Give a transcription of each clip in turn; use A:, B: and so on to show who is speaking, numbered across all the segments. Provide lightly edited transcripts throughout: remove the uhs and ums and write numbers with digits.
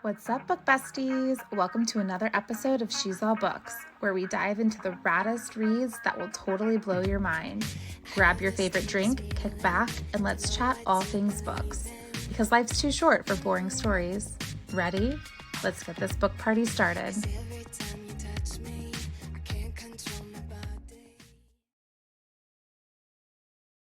A: What's up, book besties? Welcome to another episode of She's All Books, where we dive into the raddest reads that will totally blow your mind. Grab your favorite drink, kick back, and let's chat all things books. Because life's too short for boring stories. Ready? Let's get this book party started.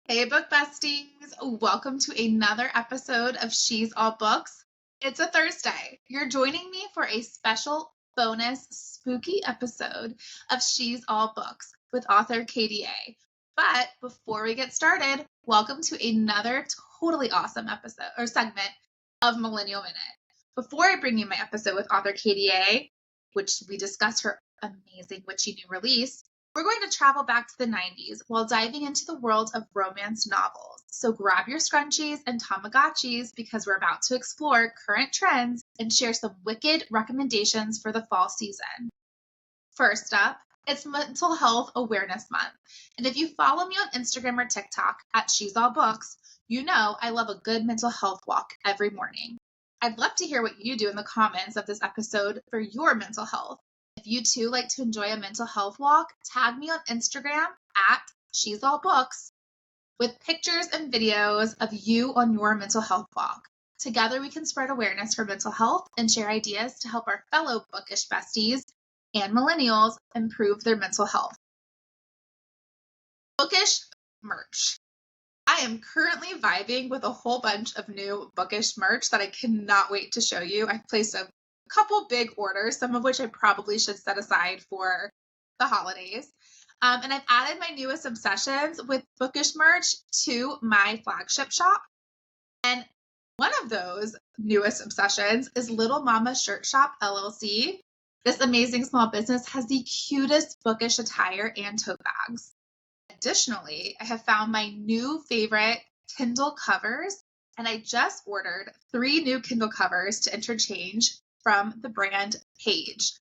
A: Hey, book besties! Welcome to another episode of She's All Books. It's a Thursday. You're joining me for a special bonus spooky episode of She's All Books with author Caiti A. But before we get started, welcome to another totally awesome episode or segment of Millennial Minute. Before I bring you my episode with author Caiti A, which we discuss her amazing Witchy new release, we're going to travel back to the 90s while diving into the world of romance novels. So grab your scrunchies and Tamagotchis because we're about to explore current trends and share some wicked recommendations for the fall season. First up, it's Mental Health Awareness Month. And if you follow me on Instagram or TikTok at She's All Books, you know I love a good mental health walk every morning. I'd love to hear what you do in the comments of this episode for your mental health. If you too like to enjoy a mental health walk, tag me on Instagram at She's All Books with pictures and videos of you on your mental health walk. Together we can spread awareness for mental health and share ideas to help our fellow bookish besties and millennials improve their mental health. Bookish merch. I am currently vibing with a whole bunch of new bookish merch that I cannot wait to show you. I've placed a couple big orders, some of which I probably should set aside for the holidays. And I've added my newest obsessions with bookish merch to my flagship shop. And one of those newest obsessions is Little Mama Shirt Shop, LLC. This amazing small business has the cutest bookish attire and tote bags. Additionally, I have found my new favorite Kindle covers, and I just ordered 3 new Kindle covers to interchange from the brand Page.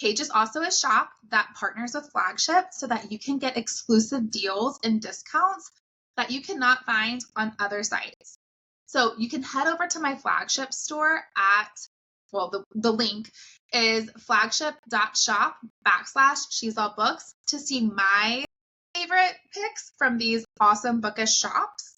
A: Page is also a shop that partners with Flagship so that you can get exclusive deals and discounts that you cannot find on other sites. So you can head over to my Flagship store at, the link is flagship.shop/She's All Books to see my favorite picks from these awesome bookish shops.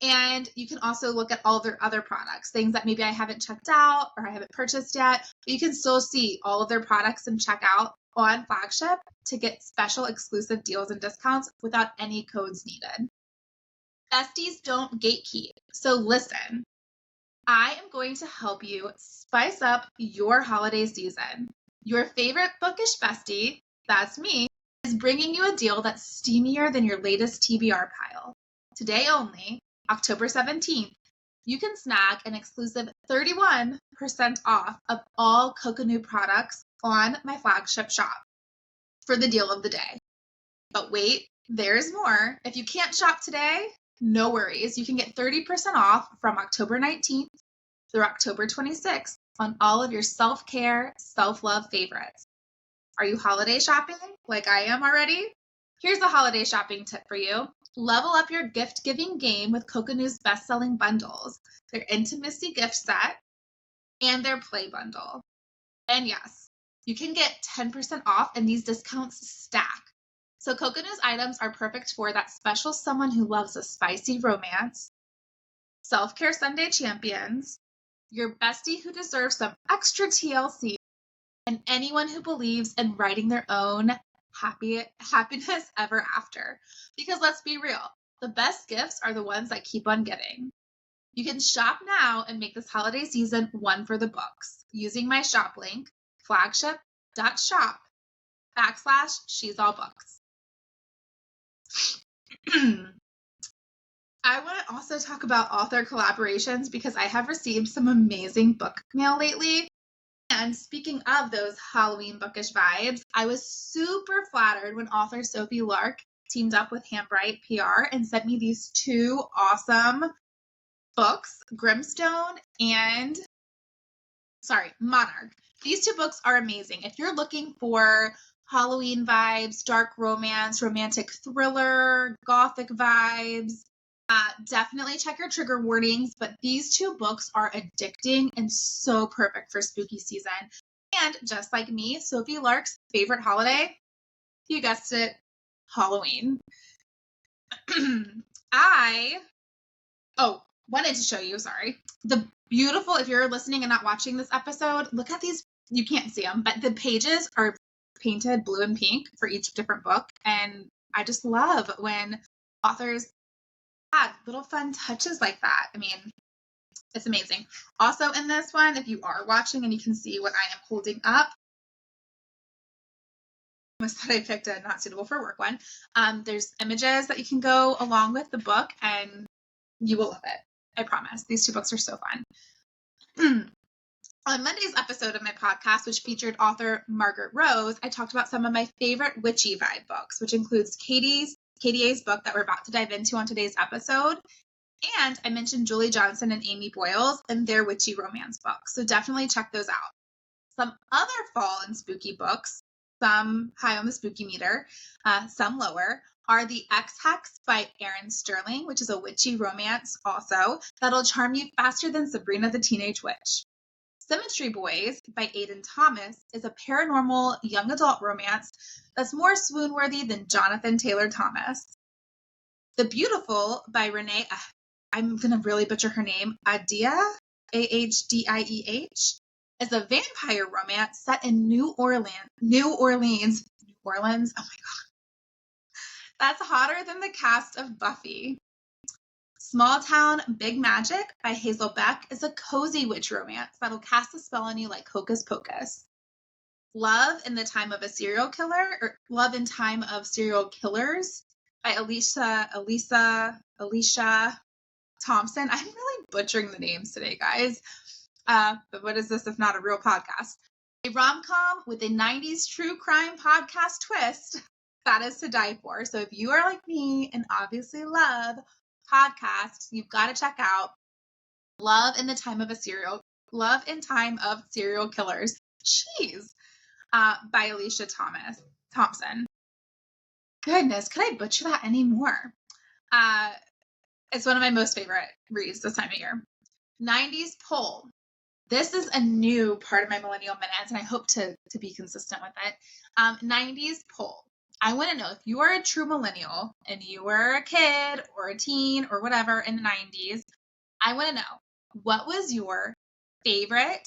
A: And you can also look at all their other products, things that maybe I haven't checked out or I haven't purchased yet, but you can still see all of their products and check out on Flagship to get special exclusive deals and discounts without any codes needed. Besties don't gatekeep, so listen. I am going to help you spice up your holiday season. Your favorite bookish bestie, that's me, is bringing you a deal that's steamier than your latest TBR pile. Today only, October 17th, you can snag an exclusive 31% off of all Coconut products on my Flagship shop for the deal of the day. But wait, there's more. If you can't shop today, no worries. You can get 30% off from October 19th through October 26th on all of your self-care, self-love favorites. Are you holiday shopping like I am already? Here's a holiday shopping tip for you. Level up your gift-giving game with Coconut's best-selling bundles, their intimacy gift set, and their play bundle. And yes, you can get 10% off and these discounts stack. So Coconut's items are perfect for that special someone who loves a spicy romance, self-care Sunday champions, your bestie who deserves some extra TLC, and anyone who believes in writing their own happiness ever after. Because let's be real, the best gifts are the ones that keep on giving. You can shop now and make this holiday season one for the books using my shop link, flagship.shop/She's All Books. I want to also talk about author collaborations because I have received some amazing book mail lately. And speaking of those Halloween bookish vibes, I was super flattered when author Sophie Lark teamed up with Handbright PR and sent me these 2 awesome books, Grimstone and, Monarch. These 2 books are amazing. If you're looking for Halloween vibes, dark romance, romantic thriller, gothic vibes, Definitely check your trigger warnings, but these two books are addicting and so perfect for spooky season. And just like me, Sophie Lark's favorite holiday, you guessed it, Halloween. I wanted to show you, sorry, the beautiful, if you're listening and not watching this episode, look at these, you can't see them, but the pages are painted blue and pink for each different book. And I just love when authors add little fun touches like that. I mean, it's amazing. Also in this one, if you are watching and you can see what I am holding up, I thought I picked a not suitable for work one. There's images that you can go along with the book and you will love it. I promise. These two books are so fun. On Monday's episode of my podcast, which featured author Margaret Rose, I talked about some of my favorite witchy vibe books, which includes Caiti A's book that we're about to dive into on today's episode. And I mentioned Julie Johnson and Amy Boyles and their witchy romance books. So definitely check those out. Some other fall and spooky books, some high on the spooky meter, some lower, are The Ex-Hex by Erin Sterling, which is a witchy romance also that'll charm you faster than Sabrina the Teenage Witch. Symmetry Boys by Aidan Thomas is a paranormal young adult romance that's more swoon-worthy than Jonathan Taylor Thomas. The Beautiful by Renee, I'm going to really butcher her name, Ahdieh, Ahdieh, is a vampire romance set in New Orleans. Oh my God. That's hotter than the cast of Buffy. Small Town Big Magic by Hazel Beck is a cozy witch romance that'll cast a spell on you like Hocus Pocus. Love in the Time of a Serial Killer, or Love in Time of Serial Killers by Alicia Thompson. I'm really butchering the names today, guys. But what is this if not a real podcast? A rom-com with a 90s true crime podcast twist that is to die for. So if you are like me and obviously love podcasts, you've got to check out Love in Time of Serial Killers. Jeez. By Alicia Thompson. Goodness, could I butcher that anymore? It's one of my most favorite reads this time of year. 90s Pull. This is a new part of my Millennial Minute, and I hope to be consistent with it. 90s Pull. I want to know if you are a true millennial and you were a kid or a teen or whatever in the 90s, I want to know, what was your favorite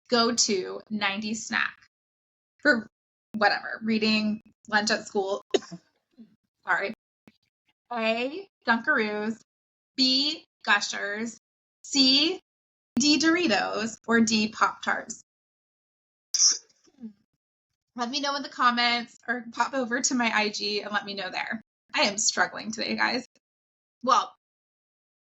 A: go-to 90s snack for whatever, reading, lunch at school? Sorry. A, Dunkaroos, B, Gushers, C, D, Doritos, or D, Pop-Tarts? Let me know in the comments or pop over to my IG and let me know there. I am struggling today, guys. Well,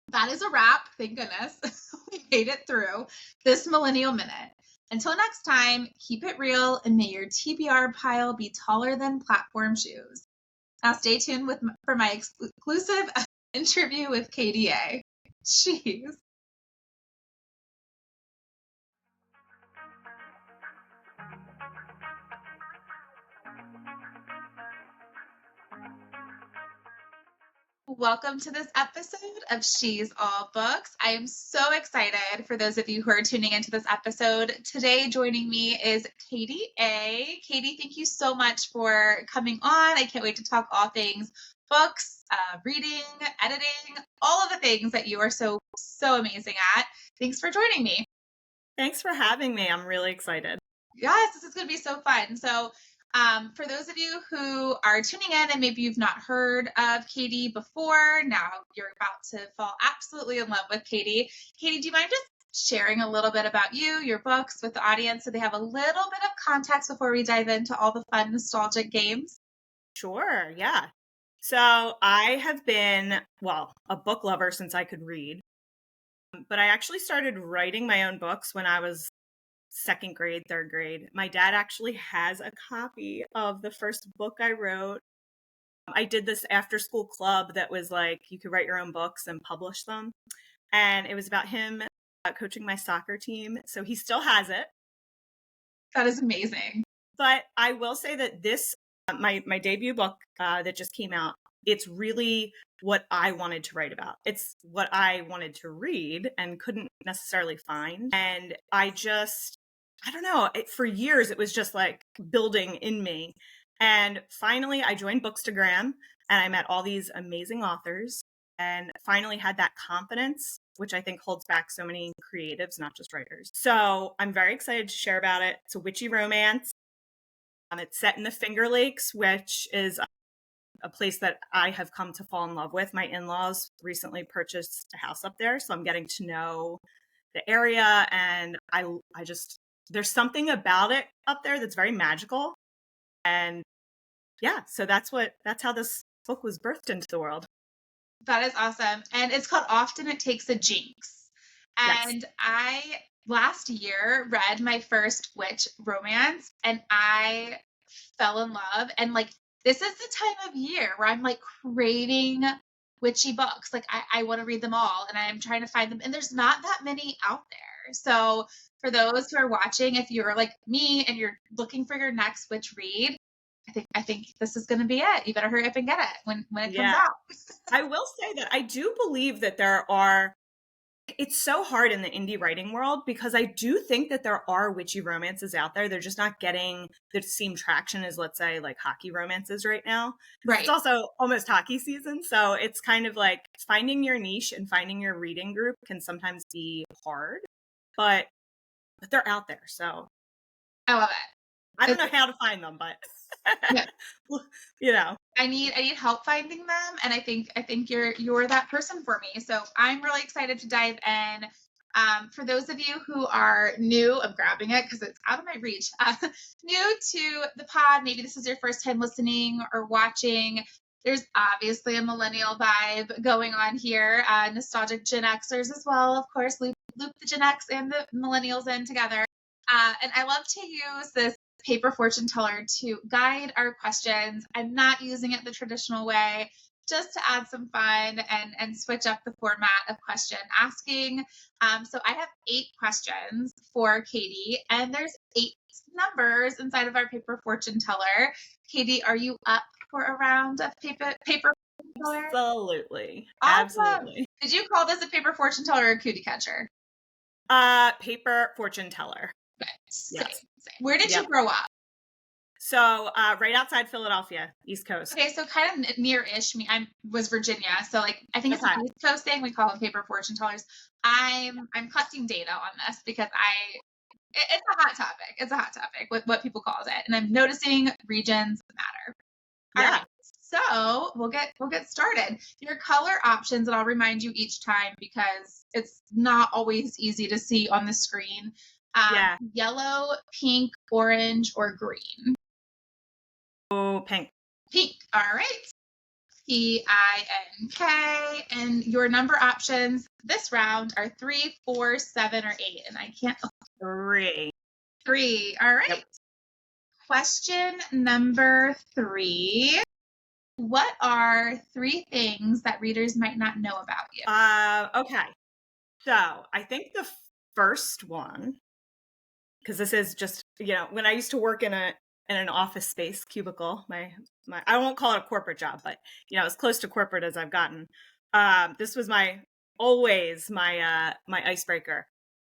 A: that is a wrap. Thank goodness. We made it through this Millennial Minute. Until next time, keep it real and may your TBR pile be taller than platform shoes. Now stay tuned for my exclusive interview with Caiti A. Jeez. Welcome to this episode of She's All Books. I am so excited for those of you who are tuning into this episode. Today joining me is Caiti A. Caiti, thank you so much for coming on. I can't wait to talk all things books, reading, editing, all of the things that you are so amazing at. Thanks for joining me.
B: Thanks for having me. I'm really excited.
A: Yes, this is going to be so fun. So for those of you who are tuning in and maybe you've not heard of Caiti before, now you're about to fall absolutely in love with Caiti. Caiti, do you mind just sharing a little bit about you, your books with the audience so they have a little bit of context before we dive into all the fun nostalgic games?
B: Sure, yeah. So I have been, a book lover since I could read. But I actually started writing my own books when I was second grade, third grade. My dad actually has a copy of the first book I wrote. I did this after school club that was like, you could write your own books and publish them. And it was about him coaching my soccer team. So he still has it.
A: That is amazing.
B: But I will say that this, my debut book that just came out, it's really what I wanted to write about. It's what I wanted to read and couldn't necessarily find. And I don't know, for years, it was just like building in me. And finally, I joined Bookstagram and I met all these amazing authors and finally had that confidence, which I think holds back so many creatives, not just writers. So I'm very excited to share about it. It's a witchy romance. It's set in the Finger Lakes, which is a place that I have come to fall in love with. My in-laws recently purchased a house up there, so I'm getting to know the area, and I just, there's something about it up there that's very magical. And yeah, so that's how this book was birthed into the world.
A: That is awesome. And it's called Often It Takes a Jinx. And
B: Yes.
A: I last year read my first witch romance and I fell in love. And like, this is the time of year where I'm like craving witchy books. Like, I want to read them all and I'm trying to find them. And there's not that many out there. So, for those who are watching, if you're like me and you're looking for your next witch read, I think this is going to be it. You better hurry up and get it when it comes out.
B: I will say that I do believe that it's so hard in the indie writing world because I do think that there are witchy romances out there. They're just not getting the same traction as, let's say, like hockey romances right now.
A: Right.
B: It's also almost hockey season. So it's kind of like finding your niche and finding your reading group can sometimes be hard, but they're out there. So
A: I love it.
B: I don't know how to find them, but
A: yeah.
B: you know,
A: I need help finding them, and I think you're that person for me. So I'm really excited to dive in. For those of you who are new, I'm grabbing it because it's out of my reach. New to the pod, maybe this is your first time listening or watching. There's obviously a millennial vibe going on here. Nostalgic Gen Xers as well, of course. Loop the Gen X and the millennials in together. And I love to use this paper fortune teller to guide our questions. I'm not using it the traditional way, just to add some fun and switch up the format of question asking. So I have 8 questions for Cati, and there's 8 numbers inside of our paper fortune teller. Cati, are you up for a round of paper fortune teller?
B: Absolutely.
A: Awesome.
B: Absolutely.
A: Did you call this a paper fortune teller or a cootie catcher?
B: Paper fortune teller.
A: Okay.
B: Yes.
A: Where did you grow up?
B: So right outside Philadelphia, East Coast.
A: Okay, so kind of near-ish. I was Virginia, so like I think it's an East Coast thing. We call them paper fortune tellers. I'm collecting data on this because it's a hot topic. It's a hot topic with what people call it, and I'm noticing regions matter. All right, so we'll get started. Your color options, and I'll remind you each time because it's not always easy to see on the screen. Yellow, pink, orange, or green.
B: Oh, pink.
A: Pink. All right. PINK. And your number options this round are 3, 4, 7, or 8. And I can't.
B: 3.
A: 3. All right. Yep. Question number 3. What are 3 things that readers might not know about you?
B: Okay. So I think the first one, because this is just, when I used to work in an office space cubicle, my I won't call it a corporate job, but as close to corporate as I've gotten. This was always my icebreaker.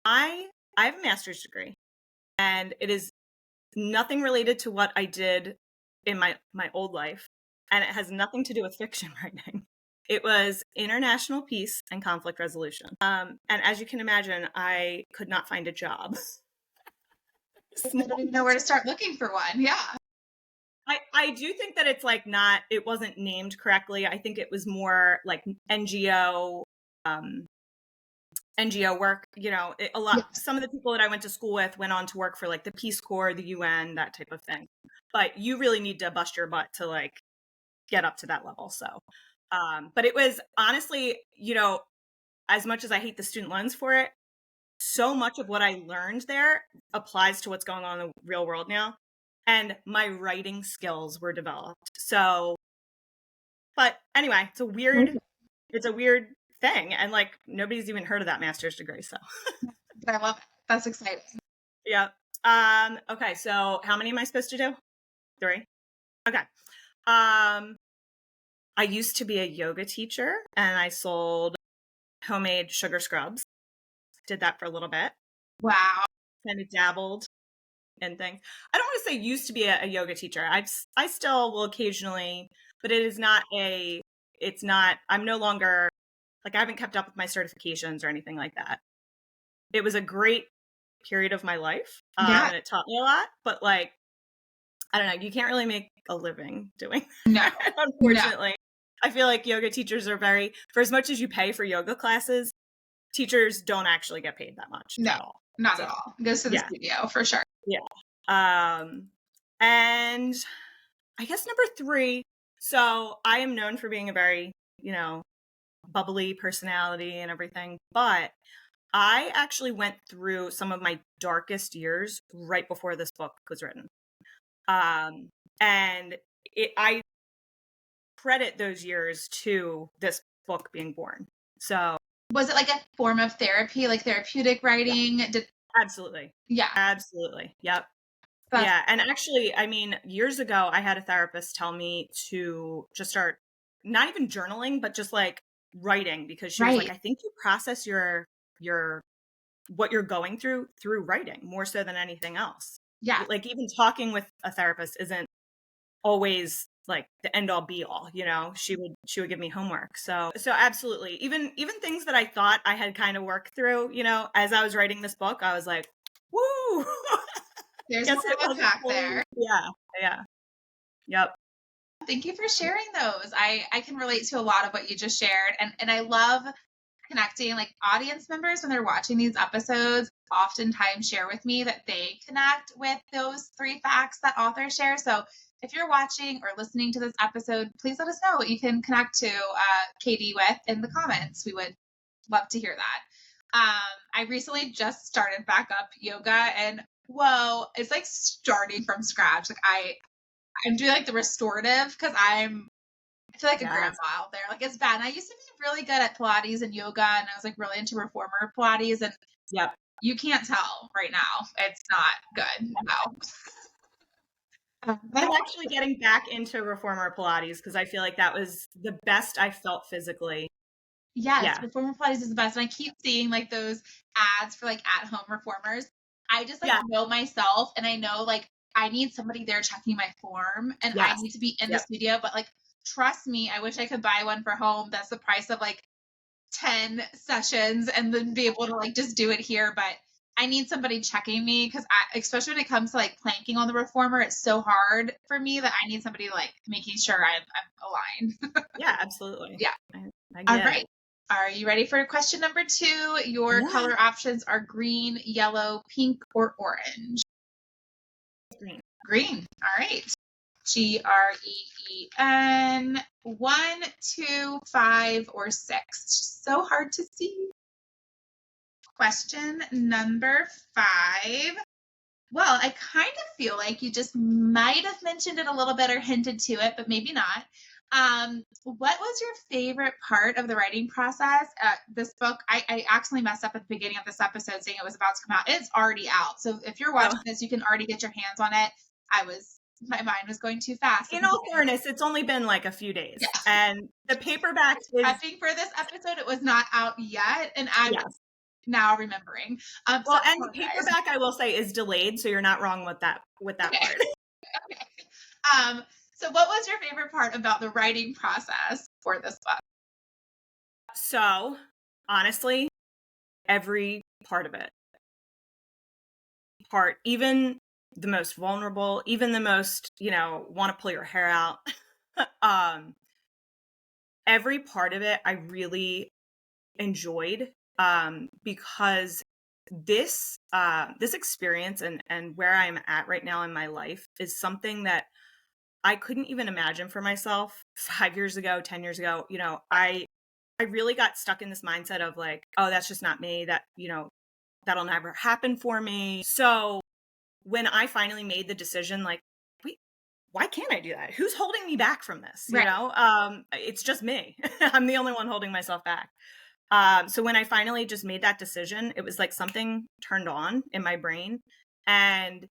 B: I have a master's degree, and it is nothing related to what I did in my old life, and it has nothing to do with fiction writing. It was international peace and conflict resolution. And as you can imagine, I could not find a job.
A: I don't even know where to start looking for one. Yeah.
B: I do think that it's like it wasn't named correctly. I think it was more like NGO work. Some of the people that I went to school with went on to work for like the Peace Corps, the UN, that type of thing. But you really need to bust your butt to like get up to that level. So, but it was honestly, as much as I hate the student loans for it, so much of what I learned there applies to what's going on in the real world now. And my writing skills were developed. So, but anyway, it's a weird thing. And like, nobody's even heard of that master's degree. So
A: I love it. That's exciting.
B: Yeah. Okay. So how many am I supposed to do? 3. Okay. I used to be a yoga teacher and I sold homemade sugar scrubs. Did that for a little bit.
A: Wow.
B: Kind of dabbled in things. I don't want to say used to be a yoga teacher. I still will occasionally, but I'm no longer, like, I haven't kept up with my certifications or anything like that. It was a great period of my life.
A: Yeah.
B: And it taught me a lot, but like, I don't know, you can't really make a living doing
A: No.
B: that, unfortunately. I feel like yoga teachers are for as much as you pay for yoga classes, teachers don't actually get paid that much
A: No,
B: at all.
A: not at all. Goes to the studio for sure.
B: Yeah. And I guess number 3, so I am known for being a very, bubbly personality and everything, but I actually went through some of my darkest years right before this book was written. And I credit those years to this book being born. So
A: was it like a form of therapy, like therapeutic writing?
B: Yeah. Absolutely.
A: Yeah.
B: Absolutely. Yep. Yeah. And actually, I mean, years ago, I had a therapist tell me to just start not even journaling, but just like writing, because she was like, I think you process your what you're going through writing more so than anything else.
A: Yeah.
B: Like, even talking with a therapist isn't always like the end all be all, she would give me homework. So absolutely. Even things that I thought I had kind of worked through, as I was writing this book, I was like, woo.
A: There's more to unpack there.
B: Yeah. Yeah. Yep.
A: Thank you for sharing those. I can relate to a lot of what you just shared. And I love connecting, like, audience members when they're watching these episodes oftentimes share with me that they connect with those 3 facts that authors share. So if you're watching or listening to this episode, please let us know what you can connect to Caiti with in the comments. We would love to hear that. I recently just started back up yoga, and whoa, it's like starting from scratch. Like I'm doing like the restorative because I feel like a grandma out there. Like, it's bad. And I used to be really good at Pilates and yoga, and I was like really into reformer Pilates, and you can't tell right now. It's not good. No.
B: I'm actually getting back into reformer Pilates because I feel like that was the best I felt physically.
A: Yes, reformer Pilates is the best. And I keep seeing like those ads for like at-home reformers. I just know myself, and I know like I need somebody there checking my form, and I need to be in the studio. But like, trust me, I wish I could buy one for home. That's the price of like 10 sessions, and then be able to like just do it here. But I need somebody checking me, because especially when it comes to like planking on the reformer, it's so hard for me that I need somebody like making sure I'm aligned.
B: Yeah, absolutely.
A: Yeah. All right. Are you ready for question number 2? Your color options are green, yellow, pink, or orange. Green. All right. GREEN. 1, 2, 5, or 6. It's just so hard to see. Question number 5. Well, I kind of feel like you just might have mentioned it a little bit or hinted to it, but maybe not. What was your favorite part of the writing process? This book, I accidentally messed up at the beginning of this episode saying it was about to come out. It's already out. So if you're watching this, you can already get your hands on it. My mind was going too fast.
B: In all fairness, it's only been like a few days. Yeah. And the paperback is...
A: Prepping for this episode, it was not out yet. And I'm now remembering.
B: And the paperback, I will say, is delayed. So you're not wrong with that part.
A: Okay. So what was your favorite part about the writing process for this book?
B: So, honestly, every part of it. Even the most vulnerable, even the most, want to pull your hair out. Every part of it I really enjoyed, because this experience and where I'm at right now in my life is something that I couldn't even imagine for myself 5 years ago, 10 years ago. I really got stuck in this mindset of like, oh, that's just not me. That, that'll never happen for me. So when I finally made the decision, like, wait, why can't I do that? Who's holding me back from this? Right. It's just me. I'm the only one holding myself back. So when I finally just made that decision, it was like something turned on in my brain, and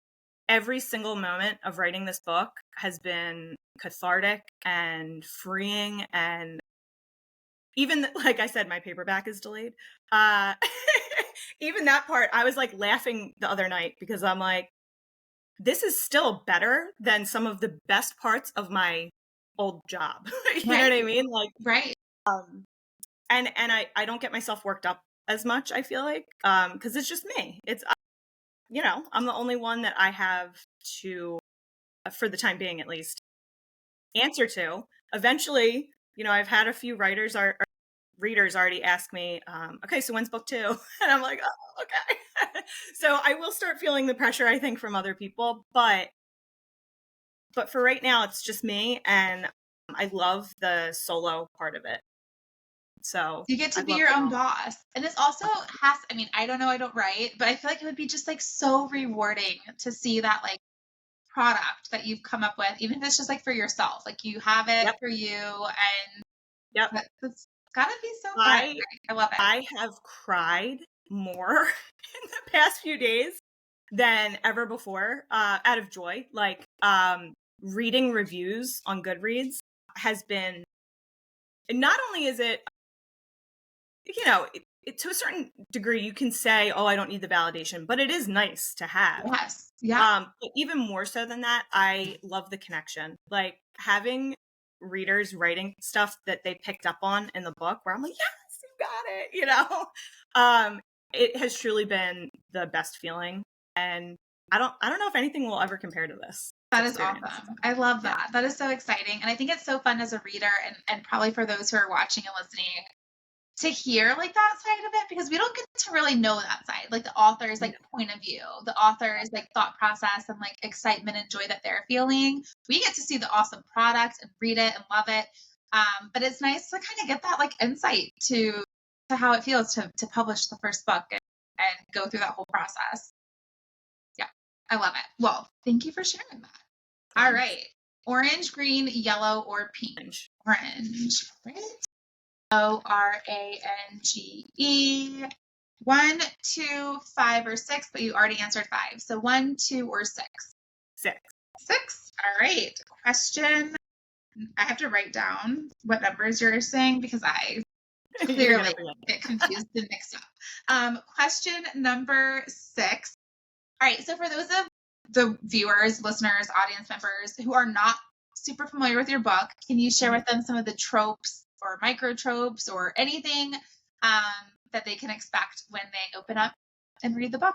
B: every single moment of writing this book has been cathartic and freeing. And even like I said, my paperback is delayed. Even that part, I was like laughing the other night because I'm like, this is still better than some of the best parts of my old job. You know what I mean? Like,
A: right.
B: And I don't get myself worked up as much, I feel like, because it's just me. It's, I'm the only one that I have to, for the time being at least, answer to. Eventually, I've had a few readers already ask me, okay, so when's book 2? And I'm like, oh, okay. So I will start feeling the pressure, I think, from other people, but for right now, it's just me, and I love the solo part of it. So
A: you get to be your own boss. And this also I don't know, I don't write, but I feel like it would be just like so rewarding to see that like product that you've come up with, even if it's just like for yourself, like you have it for you, and that's gotta be so fun. I love it.
B: I have cried more in the past few days than ever before, out of joy. Like, reading reviews on Goodreads has been, not only is it, to a certain degree, you can say, oh, I don't need the validation, but it is nice to have.
A: Yes. Yeah.
B: But even more so than that, I love the connection. Like, having readers writing stuff that they picked up on in the book where I'm like, yes, you got it, it has truly been the best feeling. And I don't know if anything will ever compare to this.
A: That is awesome. I love that. That is so exciting. And I think it's so fun as a reader, and probably for those who are watching and listening, to hear like that side of it, because we don't get to really know that side, like the author's like point of view, the author's like thought process, and like excitement and joy that they're feeling. We get to see the awesome product and read it and love it. But it's nice to kind of get that like insight to how it feels to publish the first book and go through that whole process. Yeah, I love it. Well, thank you for sharing that. All right. Orange, green, yellow, or pink? Orange. Right. Orange. 1, 2, 5, or 6, but you already answered 5. So 1, 2, or 6?
B: 6.
A: 6. All right. Question. I have to write down what numbers you're saying because I clearly get confused and mixed up. Question number 6. All right. So for those of the viewers, listeners, audience members who are not super familiar with your book, can you share with them some of the tropes or micro tropes or anything that they can expect when they open up and read the book?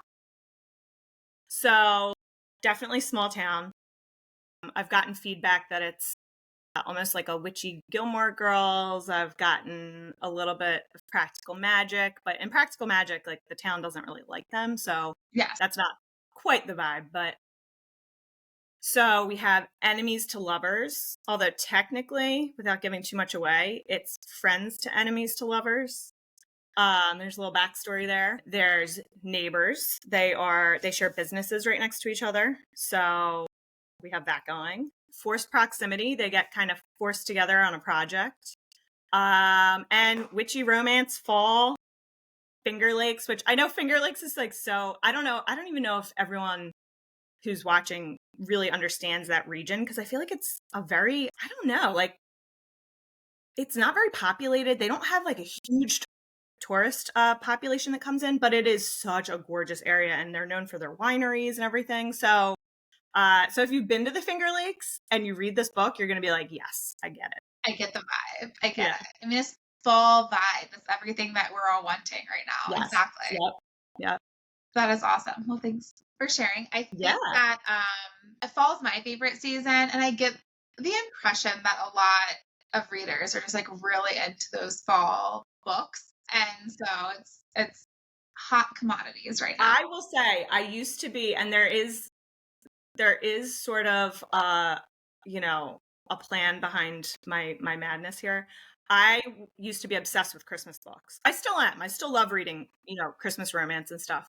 B: So definitely small town. I've gotten feedback that it's almost like a Witchy Gilmore Girls. I've gotten a little bit of practical magic, but in practical magic, like the town doesn't really like them. So that's not quite the vibe. But so we have enemies to lovers, although technically, without giving too much away, it's friends to enemies to lovers. There's a little backstory there. There's neighbors. They share businesses right next to each other. So we have that going. Forced proximity. They get kind of forced together on a project. And witchy romance, fall, Finger Lakes, which I know Finger Lakes is like, so I don't know. I don't even know if everyone who's watching really understands that region, because I feel like it's a very, I don't know, like it's not very populated. They don't have like a huge tourist population that comes in, but it is such a gorgeous area, and they're known for their wineries and everything. So if you've been to the Finger Lakes and you read this book, you're going to be like, yes, I get it.
A: I get the vibe. I get it. I mean, it's fall vibe. It's everything that we're all wanting right now. Yes. Exactly.
B: Yep.
A: That is awesome. Well, thanks for sharing. I think that fall is my favorite season, and I get the impression that a lot of readers are just like really into those fall books, and so it's hot commodities right now.
B: I will say I used to be, and there is sort of a plan behind my madness here. I used to be obsessed with Christmas books. I still am. I still love reading, Christmas romance and stuff.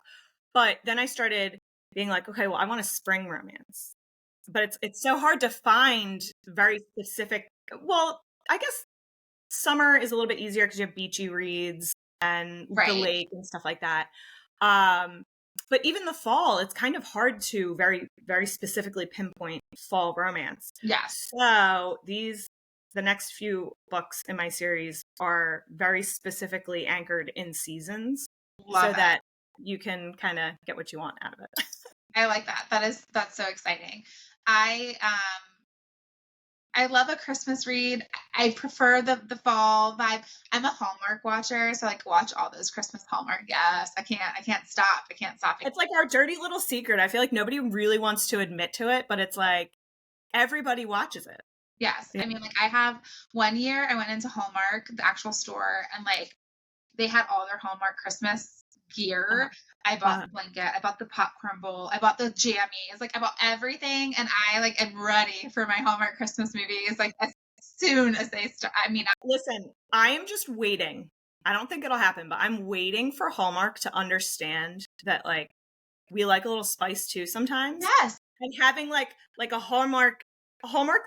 B: But then I started being like, okay, well, I want a spring romance. But it's so hard to find very specific. Well, I guess summer is a little bit easier because you have beachy reads and the lake and stuff like that. But even the fall, it's kind of hard to very, very specifically pinpoint fall romance.
A: Yes.
B: So the next few books in my series are very specifically anchored in seasons,
A: Love
B: so
A: it.
B: that you can kind of get what you want out of it.
A: I like that. That's so exciting. I love a Christmas read. I prefer the fall vibe. I'm a Hallmark watcher, so I like watch all those Christmas Hallmark. Yes, I can't stop. I can't stop.
B: It's like our dirty little secret. I feel like nobody really wants to admit to it, but it's like everybody watches it.
A: Yes.
B: Yeah.
A: I mean, like I have one year I went into Hallmark, the actual store, and like they had all their Hallmark Christmas gear. I bought the blanket, I bought the popcorn bowl, I bought the jammies, like I bought everything, and I like am ready for my Hallmark Christmas movies like as soon as they start. I mean,
B: Listen, I am just waiting. I don't think it'll happen, but I'm waiting for Hallmark to understand that like we like a little spice too sometimes.
A: yes.
B: And having like a Hallmark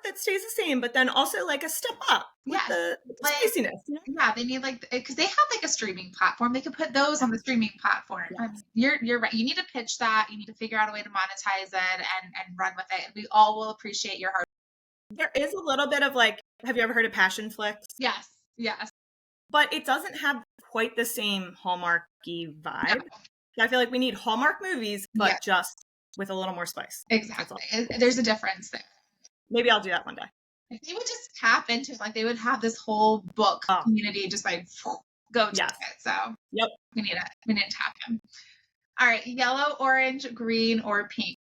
B: that stays the same, but then also like a step up with the
A: Like,
B: spiciness. You know?
A: Yeah, they need like because they have like a streaming platform. They could put those on the streaming platform.
B: Yes.
A: You're right. You need to pitch that. You need to figure out a way to monetize it and run with it. And we all will appreciate your hard.
B: There is a little bit of like, have you ever heard of passion flicks?
A: Yes. Yes.
B: But it doesn't have quite the same Hallmarky vibe.
A: No.
B: So I feel like we need Hallmark movies, but just with a little more spice.
A: Exactly. There's a difference there.
B: Maybe I'll do that one day.
A: If they would just tap into it, like they would have this whole book community just like go to it. So we need it. We need to tap them. All right, yellow, orange, green, or pink.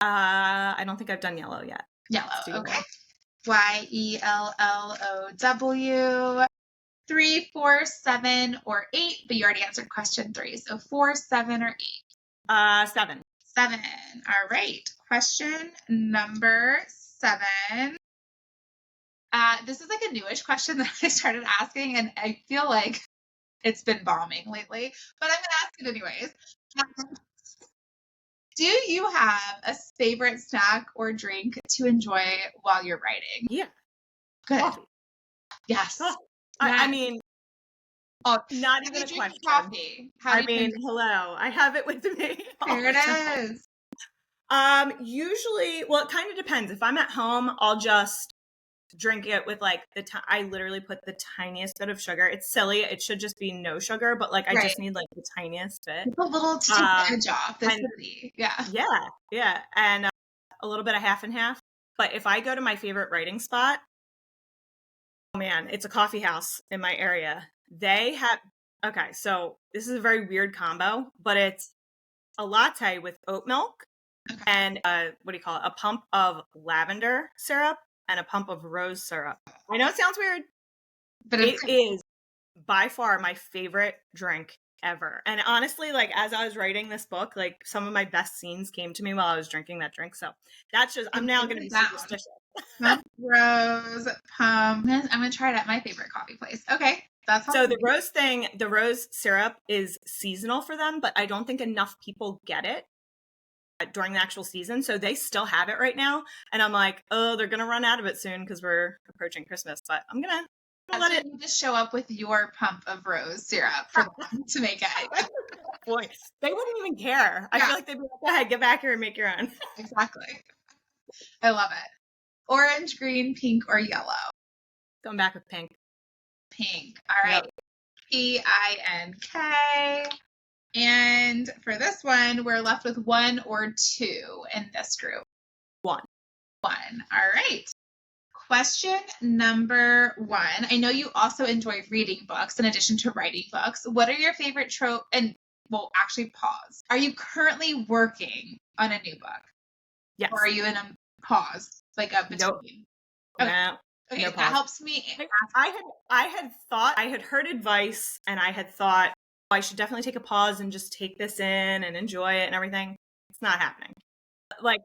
B: I don't think I've done yellow yet.
A: Yellow. Okay. YELLOW. 3, 4, 7, or 8. But you already answered question 3. So 4, 7, or 8.
B: 7.
A: 7. All right. Question number 7. This is like a newish question that I started asking, and I feel like it's been bombing lately, but I'm going to ask it anyways. Do you have a favorite snack or drink to enjoy while you're writing?
B: Yeah.
A: Good.
B: Coffee.
A: Yes.
B: I mean, not even a question.
A: Coffee.
B: Hello. I have it with me.
A: There it is.
B: Usually, well, it kind of depends. If I'm at home, I'll just drink it with like I literally put the tiniest bit of sugar. It's silly. It should just be no sugar, but like I just need like the tiniest bit.
A: It's a little to take the edge off. Yeah.
B: Yeah. And a little bit of half and half. But if I go to my favorite writing spot, oh man, it's a coffee house in my area. They have, okay, so this is a very weird combo, but it's a latte with oat milk and a pump of lavender syrup and a pump of rose syrup. I know it sounds weird, but it is by far my favorite drink ever. And honestly, like as I was writing this book, like some of my best scenes came to me while I was drinking that drink. So that's just, I'm now going to be superstitious.
A: Rose pump. I'm going to try it at my favorite coffee place. Okay. That's
B: so the rose syrup is seasonal for them, but I don't think enough people get it during the actual season. So they still have it right now. And I'm like, oh, they're going to run out of it soon because we're approaching Christmas, but I'm going to let it.
A: You just show up with your pump of rose syrup for them to make it.
B: Boy, they wouldn't even care. I feel like they'd be like, go ahead, get back here and make your own.
A: Exactly. I love it. Orange, green, pink, or yellow?
B: Going back with pink.
A: Pink. All right. Yep. PINK. And for this one, we're left with 1 or 2 in this group.
B: 1.
A: All right. Question number 1. I know you also enjoy reading books in addition to writing books. What are your favorite tropes? And well, actually pause. Are you currently working on a new book?
B: Yes.
A: Or are you in a pause? Like a between?
B: Nope.
A: Okay.
B: No.
A: Okay,
B: no
A: that helps me.
B: I had heard advice and I had thought, oh, I should definitely take a pause and just take this in and enjoy it and everything. It's not happening. Like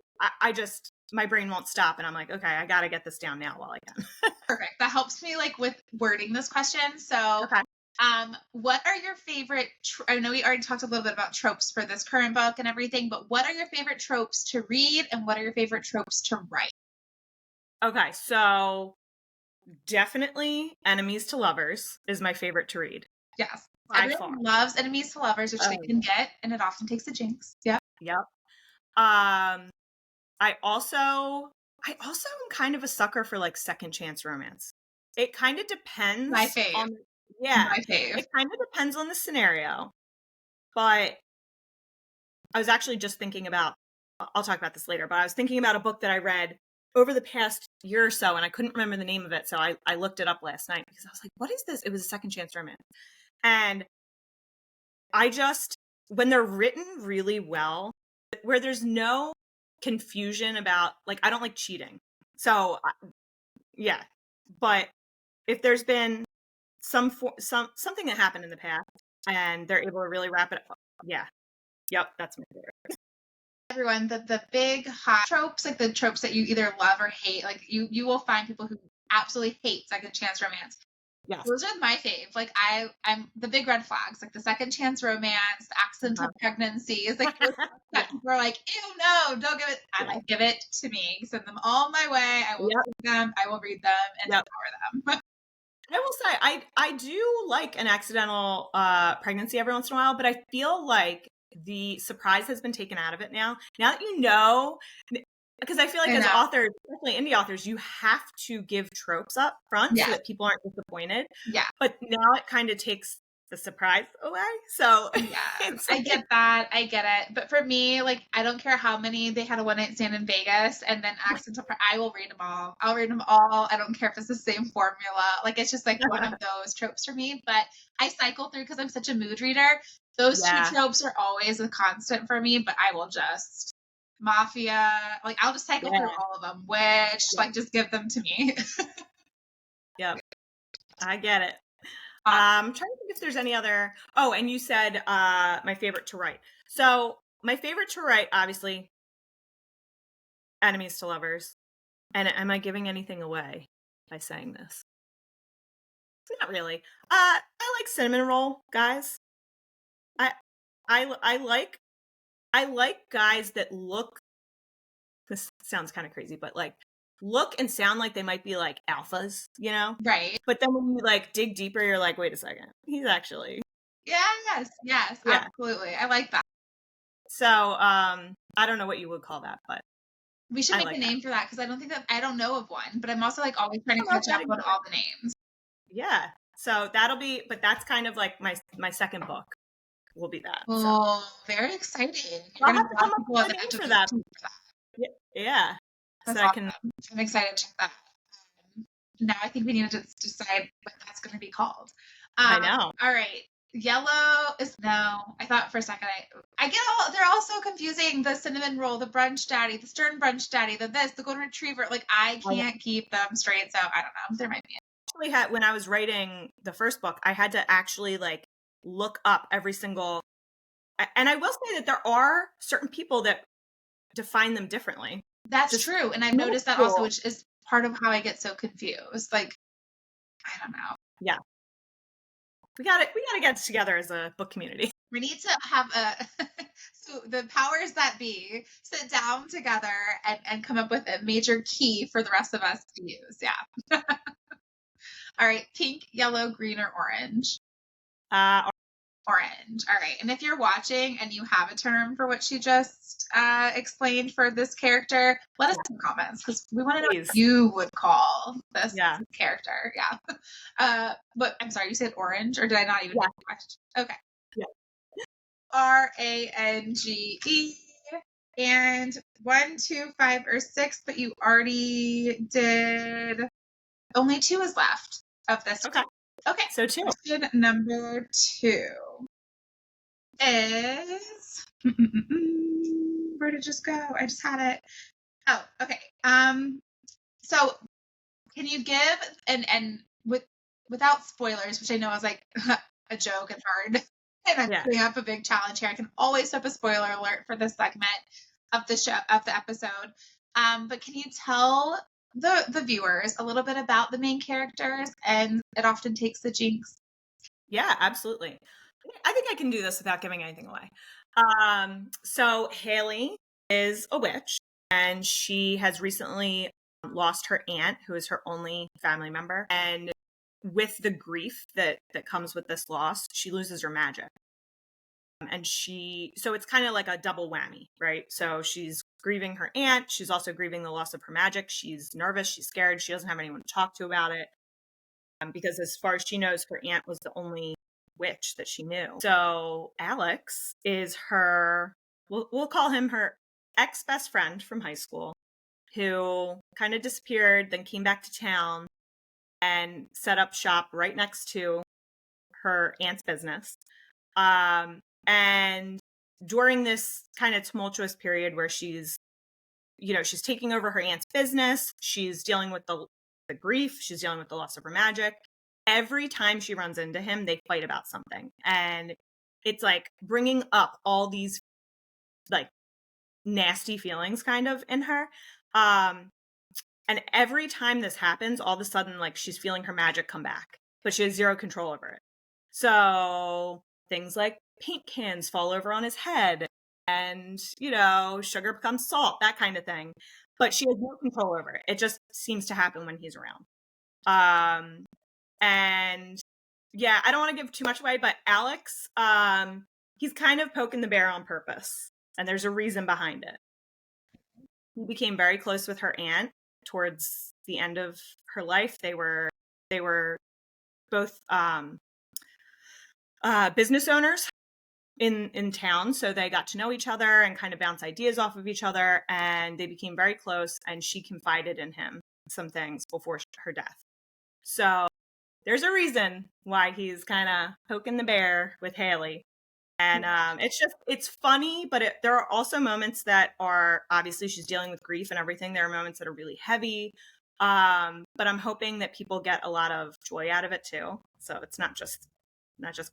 B: my brain won't stop and I'm like, okay, I got to get this down now while I can.
A: Perfect. That helps me like with wording this question. So, what are your favorite, I know we already talked a little bit about tropes for this current book and everything, but what are your favorite tropes to read and what are your favorite tropes to write?
B: Okay. So definitely enemies to lovers is my favorite to read.
A: Yes.
B: by far.
A: Everyone loves enemies to lovers, which they can get, and it often takes a Jinx. Yeah.
B: Yep. I also am kind of a sucker for like second chance romance. It kind of depends.
A: My fave. My fave.
B: It kind of depends on the scenario. But I was actually just thinking about, I'll talk about this later, but I was thinking about a book that I read over the past year or so, and I couldn't remember the name of it, so I looked it up last night because I was like, what is this? It was a second chance romance. And when they're written really well, where there's no confusion about, like, I don't like cheating. So, yeah. But if there's been something that happened in the past and they're able to really wrap it up, yeah. Yep, that's my favorite.
A: Everyone, the big hot tropes, like the tropes that you either love or hate, like you will find people who absolutely hate second chance romance.
B: Yes.
A: Those are my fave. Like I'm the big red flags, like the second chance romance, the accidental pregnancies. Like that people are like, ew, no, don't give it. I'm like, give it to me. Send them all my way. I will read them. I will read them and devour them.
B: I will say, I do like an accidental pregnancy every once in a while, but I feel like the surprise has been taken out of it now. Now that you know, because I feel like as authors, especially indie authors, you have to give tropes up front so that people aren't disappointed.
A: Yeah.
B: But now it kind of takes the surprise away. So
A: yeah, I get that. I get it. But for me, like, I don't care how many they had a one night stand in Vegas and then accidental. I will read them all. I'll read them all. I don't care if it's the same formula. Like, it's just like one of those tropes for me. But I cycle through because I'm such a mood reader. Those two tropes are always a constant for me. But I will just mafia. Like, I'll just cycle through all of them. Witch, like, just give them to me.
B: Yep, I get it. I'm trying to think if there's any other. Oh, and you said my favorite to write. So my favorite to write, obviously, enemies to lovers. And am I giving anything away by saying this? Not really. I like cinnamon roll guys. I like guys that look. This sounds kind of crazy, but like look and sound like they might be like alphas, you know?
A: Right.
B: But then when you like dig deeper, you're like, wait a second, he's actually.
A: Yes, absolutely. I like that.
B: So, I don't know what you would call that, but
A: we should make a name for that because I don't know of one, but I'm also like always trying to catch up on all the names.
B: Yeah. So but that's kind of like my second book will be that.
A: Oh, so. Very exciting.
B: I'll have to come up with a name for that. Yeah.
A: That's so awesome. I'm excited to check that. Now I think we need to decide what that's going to be called.
B: I know.
A: All right. Yellow is no. I thought for a second I get they're all so confusing. The cinnamon roll, the brunch daddy, the stern brunch daddy, the golden retriever. Like I can't keep them straight. So I don't know. There might be.
B: When I was writing the first book, I had to actually like look up every single. And I will say that there are certain people that define them differently.
A: That's true, and I've noticed that also, which is part of how I get so confused. Like, I don't know.
B: Yeah. We got to get together as a book community.
A: We need to have so the powers that be sit down together and come up with a major key for the rest of us to use. Yeah. All right. Pink, yellow, green, or orange? Orange. All right. And if you're watching and you have a term for what she just explained for this character, let us in the comments because we want to know what you would call this character. Yeah. But I'm sorry, you said orange, or did I not even get the question? Okay.
B: Yeah.
A: RANGE. And 1, 2, 5, or 6, but you already did. Only 2 is left of this.
B: Okay.
A: Okay.
B: So 2.
A: Question number 2 is where did it just go? I just had it. Oh, okay. So can you give and without spoilers, which I know is like a joke and hard, and I'm putting up a big challenge here. I can always put up a spoiler alert for this segment of the show of the episode. But can you tell the viewers a little bit about the main characters, and it often takes the Jinx?
B: Yeah, absolutely. I think I can do this without giving anything away. So Haley is a witch, and she has recently lost her aunt, who is her only family member. And with the grief that comes with this loss, she loses her magic. And so it's kind of like a double whammy, right? So she's grieving her aunt. She's also grieving the loss of her magic. She's nervous. She's scared. She doesn't have anyone to talk to about it. Because as far as she knows, her aunt was the only witch that she knew. So Alex is we'll call him her ex-best friend from high school, who kind of disappeared, then came back to town and set up shop right next to her aunt's business. And during this kind of tumultuous period where she's taking over her aunt's business, she's dealing with the grief, she's dealing with the loss of her magic. Every time she runs into him, they fight about something. And it's like bringing up all these like nasty feelings kind of in her. And every time this happens, all of a sudden, like, she's feeling her magic come back, but she has zero control over it. So things like paint cans fall over on his head and, sugar becomes salt, that kind of thing. But she has no control over it. It just seems to happen when he's around. And yeah, I don't want to give too much away, but Alex, he's kind of poking the bear on purpose. And there's a reason behind it. He became very close with her aunt towards the end of her life. They were both business owners in town, so they got to know each other and kind of bounce ideas off of each other, and they became very close, and she confided in him some things before her death. So there's a reason why he's kind of poking the bear with Haley. And it's funny, but there are also moments that are, obviously she's dealing with grief and everything. There are moments that are really heavy. But I'm hoping that people get a lot of joy out of it too. So it's not just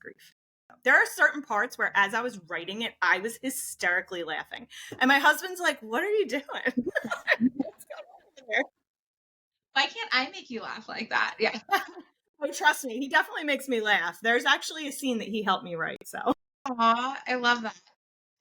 B: grief. There are certain parts where, as I was writing it, I was hysterically laughing. And my husband's like, "What are you doing?" What's going on there?
A: Why can't I make you laugh like that? Yeah.
B: Oh, trust me, he definitely makes me laugh. There's actually a scene that he helped me write, so.
A: Aw, I love that.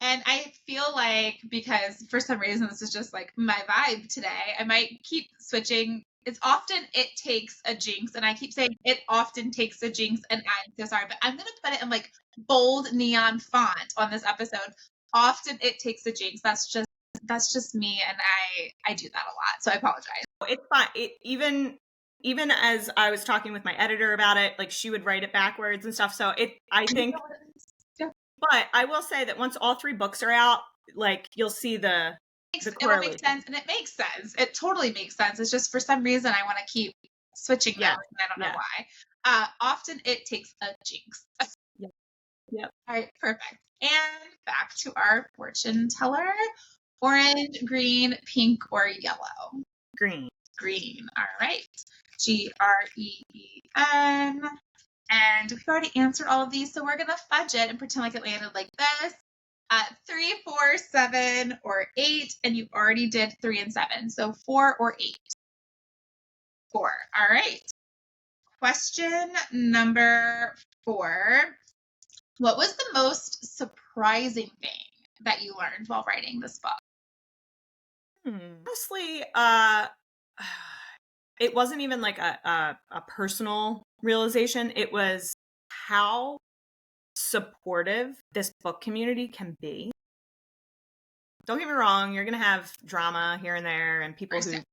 A: And I feel like, because for some reason this is just like my vibe today, I might keep switching. It's often it takes a Jinx, and I keep saying it often takes a Jinx, and I'm so sorry, but I'm gonna put it in like bold neon font on this episode. Often it takes a Jinx. That's just me, and I do that a lot, so I apologize.
B: It's fine. Even as I was talking with my editor about it, like, she would write it backwards and stuff. So I think. But I will say that once all 3 books are out, like, you'll see the
A: it'll make sense, and it makes sense. It totally makes sense. It's just for some reason I want to keep switching those, and I don't know why. Often it takes a Jinx.
B: Yep.
A: All right, perfect. And back to our fortune teller. Orange, green, pink, or yellow?
B: Green.
A: Green. All right. Green. And we've already answered all of these, so we're going to fudge it and pretend like it landed like this. 3, 4, 7, or 8, and you already did 3 and 7. So 4 or 8. 4. All right. Question number 4. What was the most surprising thing that you learned while writing this book?
B: Honestly, it wasn't even like a personal realization. It was how supportive this book community can be. Don't get me wrong, you're going to have drama here and there and people who say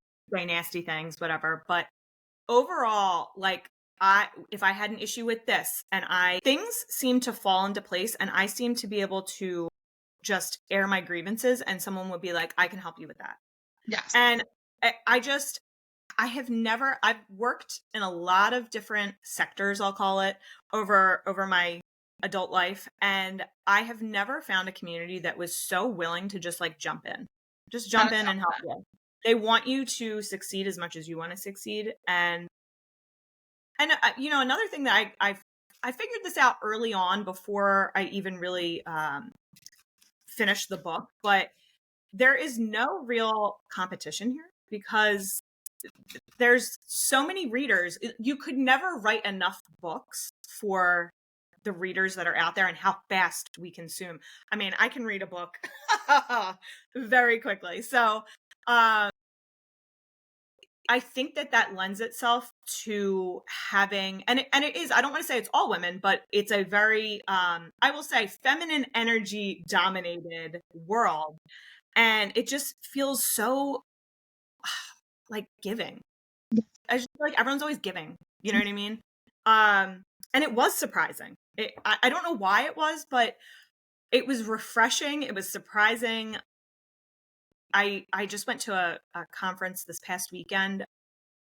B: nasty things, whatever. But overall, like, if I had an issue with this and things seem to fall into place, and I seem to be able to just air my grievances, and someone would be like, "I can help you with that."
A: Yes.
B: And I've worked in a lot of different sectors, I'll call it, over my adult life, and I have never found a community that was so willing to just like jump in and help you. They want you to succeed as much as you want to succeed. And another thing that I figured this out early on before I even really finished the book, but there is no real competition here because there's so many readers. You could never write enough books for the readers that are out there and how fast we consume. I mean, I can read a book very quickly. So I think that lends itself to having, and it is, I don't want to say it's all women, but it's a very, I will say feminine energy dominated world. And it just feels so like giving. I just feel like everyone's always giving, you know what I mean? And it was surprising. I don't know why it was, but it was refreshing. It was surprising. I just went to a conference this past weekend.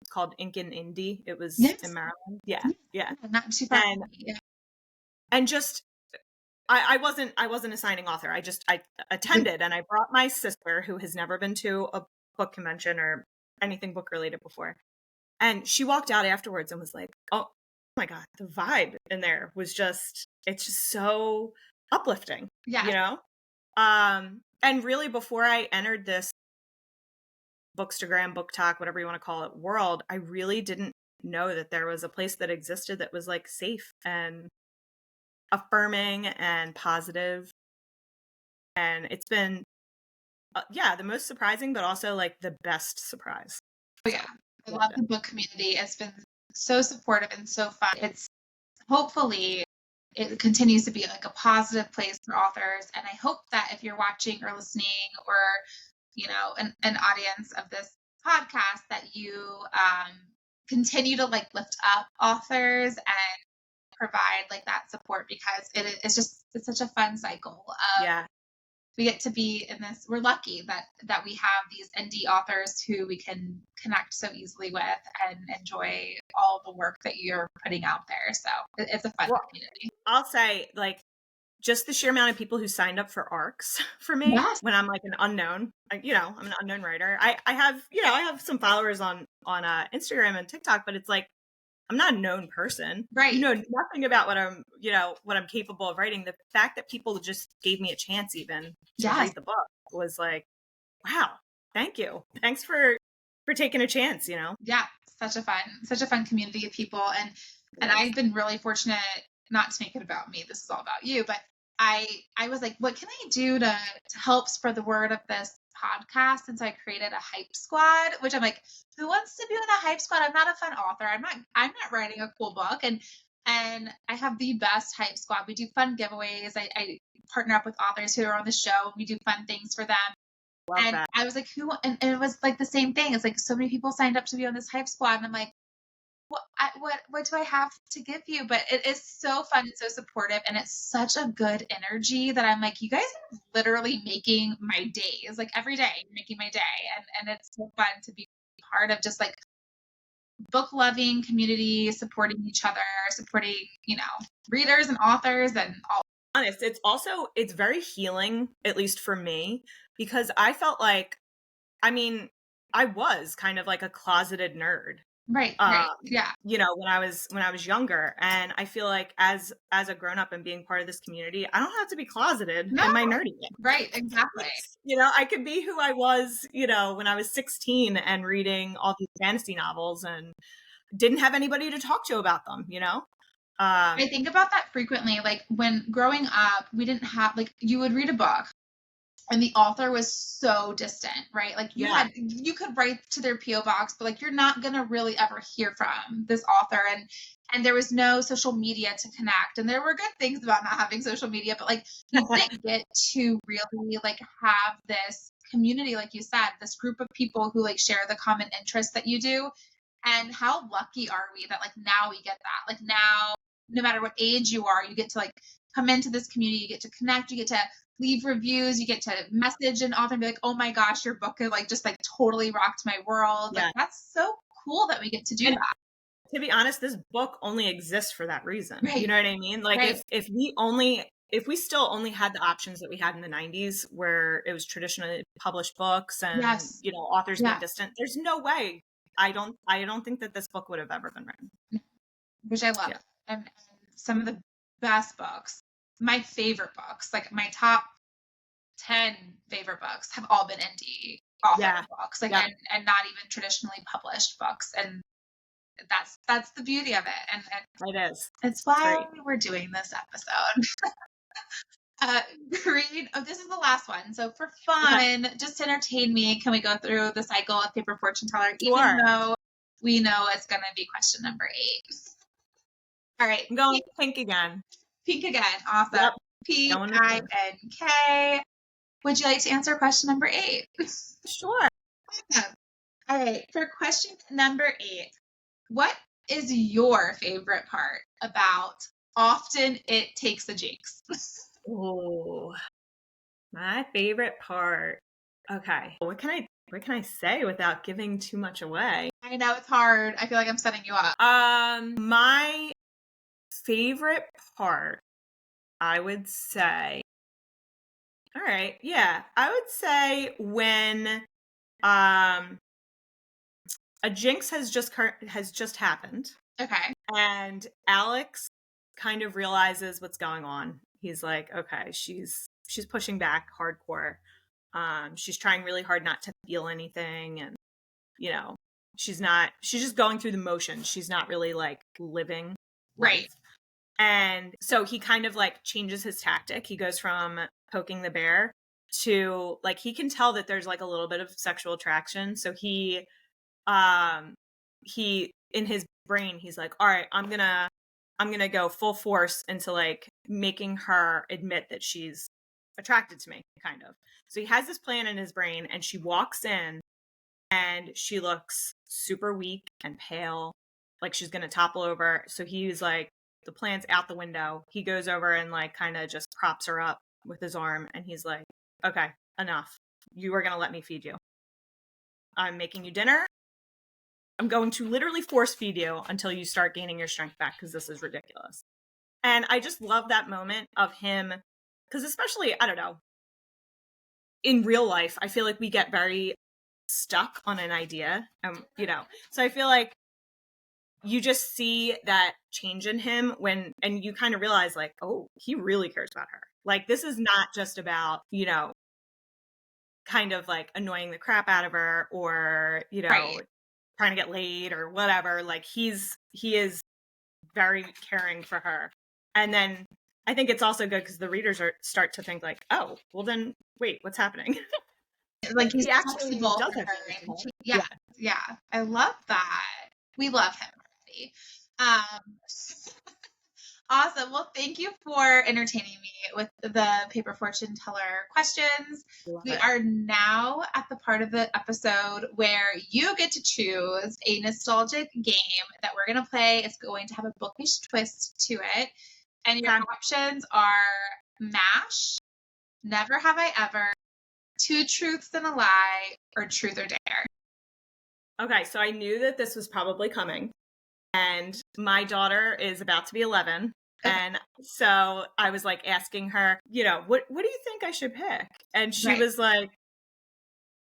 B: It's called Ink and Indie. It was
A: Yes.
B: in Maryland. Yeah.
A: Not too far.
B: And just I wasn't a signing author. I attended, and I brought my sister, who has never been to a book convention or anything book related before. And she walked out afterwards and was like, "Oh my God, the vibe in there was it's just so uplifting."
A: Yeah.
B: You know? And really before I entered this Bookstagram, book talk, whatever you want to call it, world, I really didn't know that there was a place that existed that was like safe and affirming and positive. And it's been the most surprising, but also like the best surprise.
A: Oh yeah, I love the book community. It's been so supportive and so fun. It's hopefully it continues to be like a positive place for authors, and I hope that if you're watching or listening or an audience of this podcast, that you continue to like lift up authors and provide like that support, because it's such a fun cycle of we get to be in this. We're lucky that we have these indie authors who we can connect so easily with and enjoy all the work that you're putting out there. So it's a fun community.
B: I'll say, like, just the sheer amount of people who signed up for ARCs for me when I'm like an unknown, I'm an unknown writer. I have some followers on Instagram and TikTok, but it's like, I'm not a known person.
A: Right.
B: You know nothing about what I'm capable of writing. The fact that people just gave me a chance even to read the book was like, wow, thank you. Thanks for taking a chance, Yeah.
A: Such a fun community of people. And I've been really fortunate, not to make it about me. This is all about you, but I was like, what can I do to help spread the word of this podcast? And so I created a hype squad, which I'm like, who wants to be in a hype squad? I'm not a fun author. I'm not writing a cool book. And I have the best hype squad. We do fun giveaways. I partner up with authors who are on the show. We do fun things for them.
B: Love that.
A: I was like, who? And it was like the same thing. It's like so many people signed up to be on this hype squad, and I'm like, what do I have to give you? But it is so fun and so supportive, and it's such a good energy that I'm like, you guys are literally making my days. Like every day, you're making my day, and it's so fun to be part of just like book loving community, supporting each other, supporting readers and authors and all.
B: Honest, it's very healing, at least for me, because I felt like, I was kind of like a closeted nerd.
A: Right. Yeah.
B: When I was younger, and I feel like as a grown up and being part of this community, I don't have to be closeted in my nerdiness.
A: Right. Exactly.
B: I could be who I was, when I was 16 and reading all these fantasy novels and didn't have anybody to talk to about them.
A: I think about that frequently. Like when growing up, we didn't have, like, you would read a book and the author was so distant, right? Like you could write to their PO box, but like you're not going to really ever hear from this author. And there was no social media to connect. And there were good things about not having social media, but like you didn't get to really like have this community, like you said, this group of people who like share the common interests that you do. And how lucky are we that like now we get that? Like now, no matter what age you are, you get to like come into this community, you get to connect, you get to leave reviews, you get to message an author and be like, oh my gosh, your book like just like totally rocked my world. Like that's so cool that we get to do that.
B: To be honest, this book only exists for that reason.
A: Right.
B: You know what I mean? Like if we still only had the options that we had in the 90s where it was traditionally published books and authors being distant, there's no way. I don't think that this book would have ever been written.
A: Which I love. Yeah. And some of the best books, my favorite books, like my top 10 favorite books have all been indie author books, like and not even traditionally published books. And that's the beauty of it. And
B: it is.
A: It's why we're doing this episode. Green. Oh, this is the last one. So for fun, just to entertain me, can we go through the cycle of paper fortune teller, even
B: Sure.
A: though we know it's going to be question number 8? All right.
B: I'm going pink again.
A: Pink again. Awesome.
B: Yep.
A: Pink. Would you like to answer question number 8?
B: Sure.
A: Awesome. All right. For question number 8, what is your favorite part about Often It Takes a Jinx?
B: Oh, my favorite part. Okay. What can I say without giving too much away?
A: I know it's hard. I feel like I'm setting you up.
B: My favorite part, I would say. All right. Yeah, I would say when a jinx has just happened.
A: Okay.
B: And Alex kind of realizes what's going on. He's like, okay, she's pushing back hardcore. She's trying really hard not to feel anything, and you know, she's just going through the motions. She's not really like living
A: Right.
B: life. And so he kind of like changes his tactic. He goes from poking the bear to like, he can tell that there's like a little bit of sexual attraction. So he in his brain, he's like, all right, I'm gonna go full force into like making her admit that she's attracted to me, kind of. So he has this plan in his brain, and she walks in and she looks super weak and pale, like she's gonna topple over. So he's like, the plan's out the window. He goes over and like kind of just props her up with his arm, and he's like, okay, enough. You are gonna let me feed you. I'm making you dinner. I'm going to literally force feed you until you start gaining your strength back, because this is ridiculous. And I just love that moment of him, because especially, I don't know, in real life, I feel like we get very stuck on an idea, so I feel like you just see that change in him and you kind of realize like, oh, he really cares about her. Like, this is not just about, kind of like annoying the crap out of her, or,
A: Right.
B: trying to get laid or whatever. Like, he is very caring for her. And then I think it's also good because the readers start to think like, oh, well then wait, what's happening?
A: Like, he's
B: he actually
A: flexible
B: does
A: for
B: have
A: her.
B: feelings.
A: Yeah. I love that. We love him already. Awesome. Well, thank you for entertaining me with the paper fortune teller questions. We are now at the part of the episode where you get to choose a nostalgic game that we're going to play. It's going to have a bookish twist to it. And your options are MASH, Never Have I Ever, Two Truths and a Lie, or Truth or Dare. Okay,
B: so I knew that this was probably coming. And my daughter is about to be 11. And so I was like asking her, what do you think I should pick? And she was like,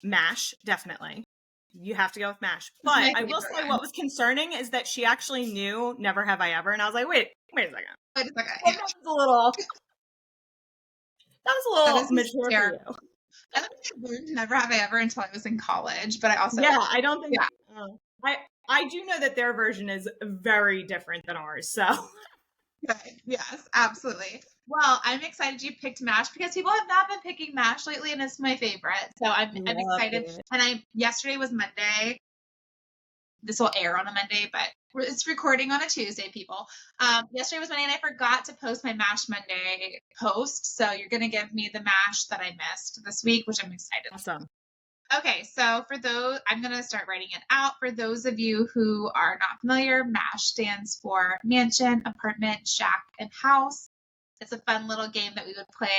B: MASH, definitely. You have to go with MASH. But I will say what was concerning is that she actually knew Never Have I Ever. And I was like, wait a second. That was a little mature for you.
A: I don't think I learned Never Have I Ever until I was in college, but I also...
B: Yeah, I don't think... Yeah. I do know that their version is very different than ours, so...
A: Good. Yes, absolutely. Well, I'm excited you picked MASH because people have not been picking MASH lately, and it's my favorite. So I'm excited. And yesterday was Monday. This will air on a Monday, but it's recording on a Tuesday, people. Yesterday was Monday, and I forgot to post my MASH Monday post. So you're going to give me the MASH that I missed this week, which I'm excited.
B: Awesome.
A: Okay, so for those, I'm going to start writing it out. For those of you who are not familiar, MASH stands for Mansion, Apartment, Shack, and House. It's a fun little game that we would play.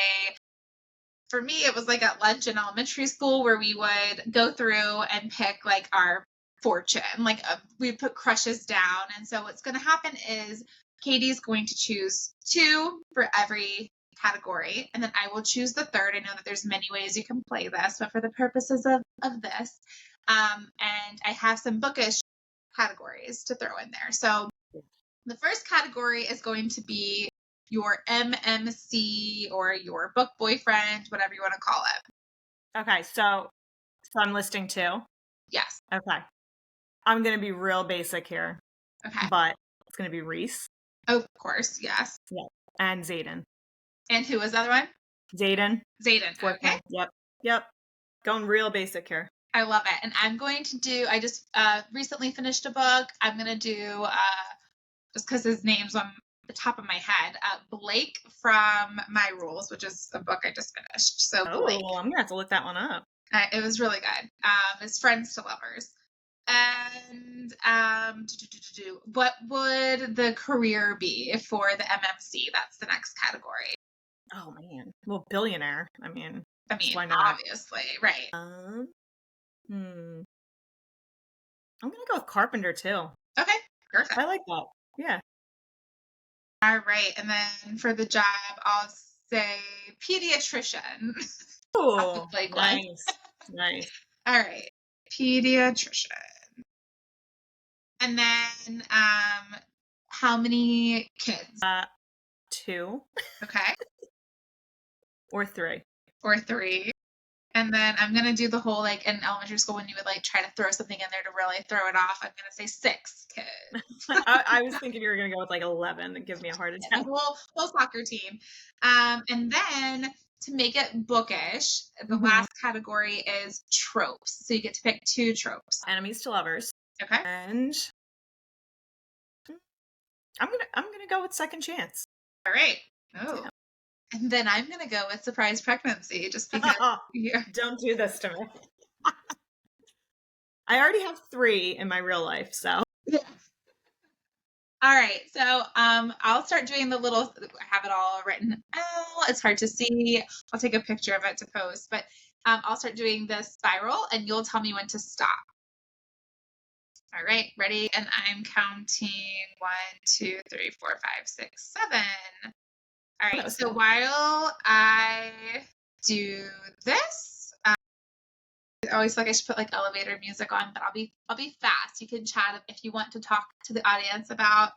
A: For me, it was like at lunch in elementary school where we would go through and pick like our fortune. Like we put crushes down. And so what's going to happen is Katie's going to choose 2 for every category, and then I will choose the third. I know that there's many ways you can play this, but for the purposes of this, and I have some bookish categories to throw in there. So the first category is going to be your MMC or your book boyfriend, whatever you want to call it.
B: Okay, so I'm listing 2?
A: Yes.
B: Okay. I'm going to be real basic here.
A: Okay.
B: But it's going to be Reese.
A: Of course, yes.
B: Yeah. And Zayden.
A: And who was the other one?
B: Zayden.
A: Zayden.
B: Fourth
A: Okay.
B: one. Yep. Going real basic here.
A: I love it. And I'm going to do, I just recently finished a book. I'm going to do, just because his name's on the top of my head, Blake from My Rules, which is a book I just finished. So Blake.
B: Oh, I'm going to have to look that one up.
A: It was really good. It's Friends to Lovers. And what would the career be for the MMC? That's the next category.
B: Oh, man. Well, billionaire. I mean, why not?
A: Obviously, right.
B: I'm going to go with carpenter, too.
A: Okay, perfect.
B: I like that. Yeah.
A: All right. And then for the job, I'll say pediatrician.
B: Oh, nice. Nice.
A: All right. Pediatrician. And then how many kids?
B: 2.
A: Okay.
B: Or 3.
A: Or 3. And then I'm going to do the whole, like, in elementary school when you would, like, try to throw something in there to really throw it off. I'm going to say 6 kids.
B: I was thinking you were going to go with, like, 11 and give me a heart attack.
A: Whole soccer team. And then to make it bookish, the last category is tropes. So you get to pick 2 tropes.
B: Enemies to lovers.
A: Okay.
B: And I'm gonna go with second chance.
A: All right. Oh. Yeah. And then I'm gonna go with surprise pregnancy, just because.
B: Don't do this to me. I already have 3 in my real life, so.
A: Yeah. All right, so I'll start doing the little. I have it all written out. It's hard to see. I'll take a picture of it to post, but I'll start doing the spiral, and you'll tell me when to stop. All right, ready? And I'm counting 1, 2, 3, 4, 5, 6, 7. All right, so while I do this, I always feel like I should put like elevator music on, but I'll be fast. You can chat if you want to talk to the audience about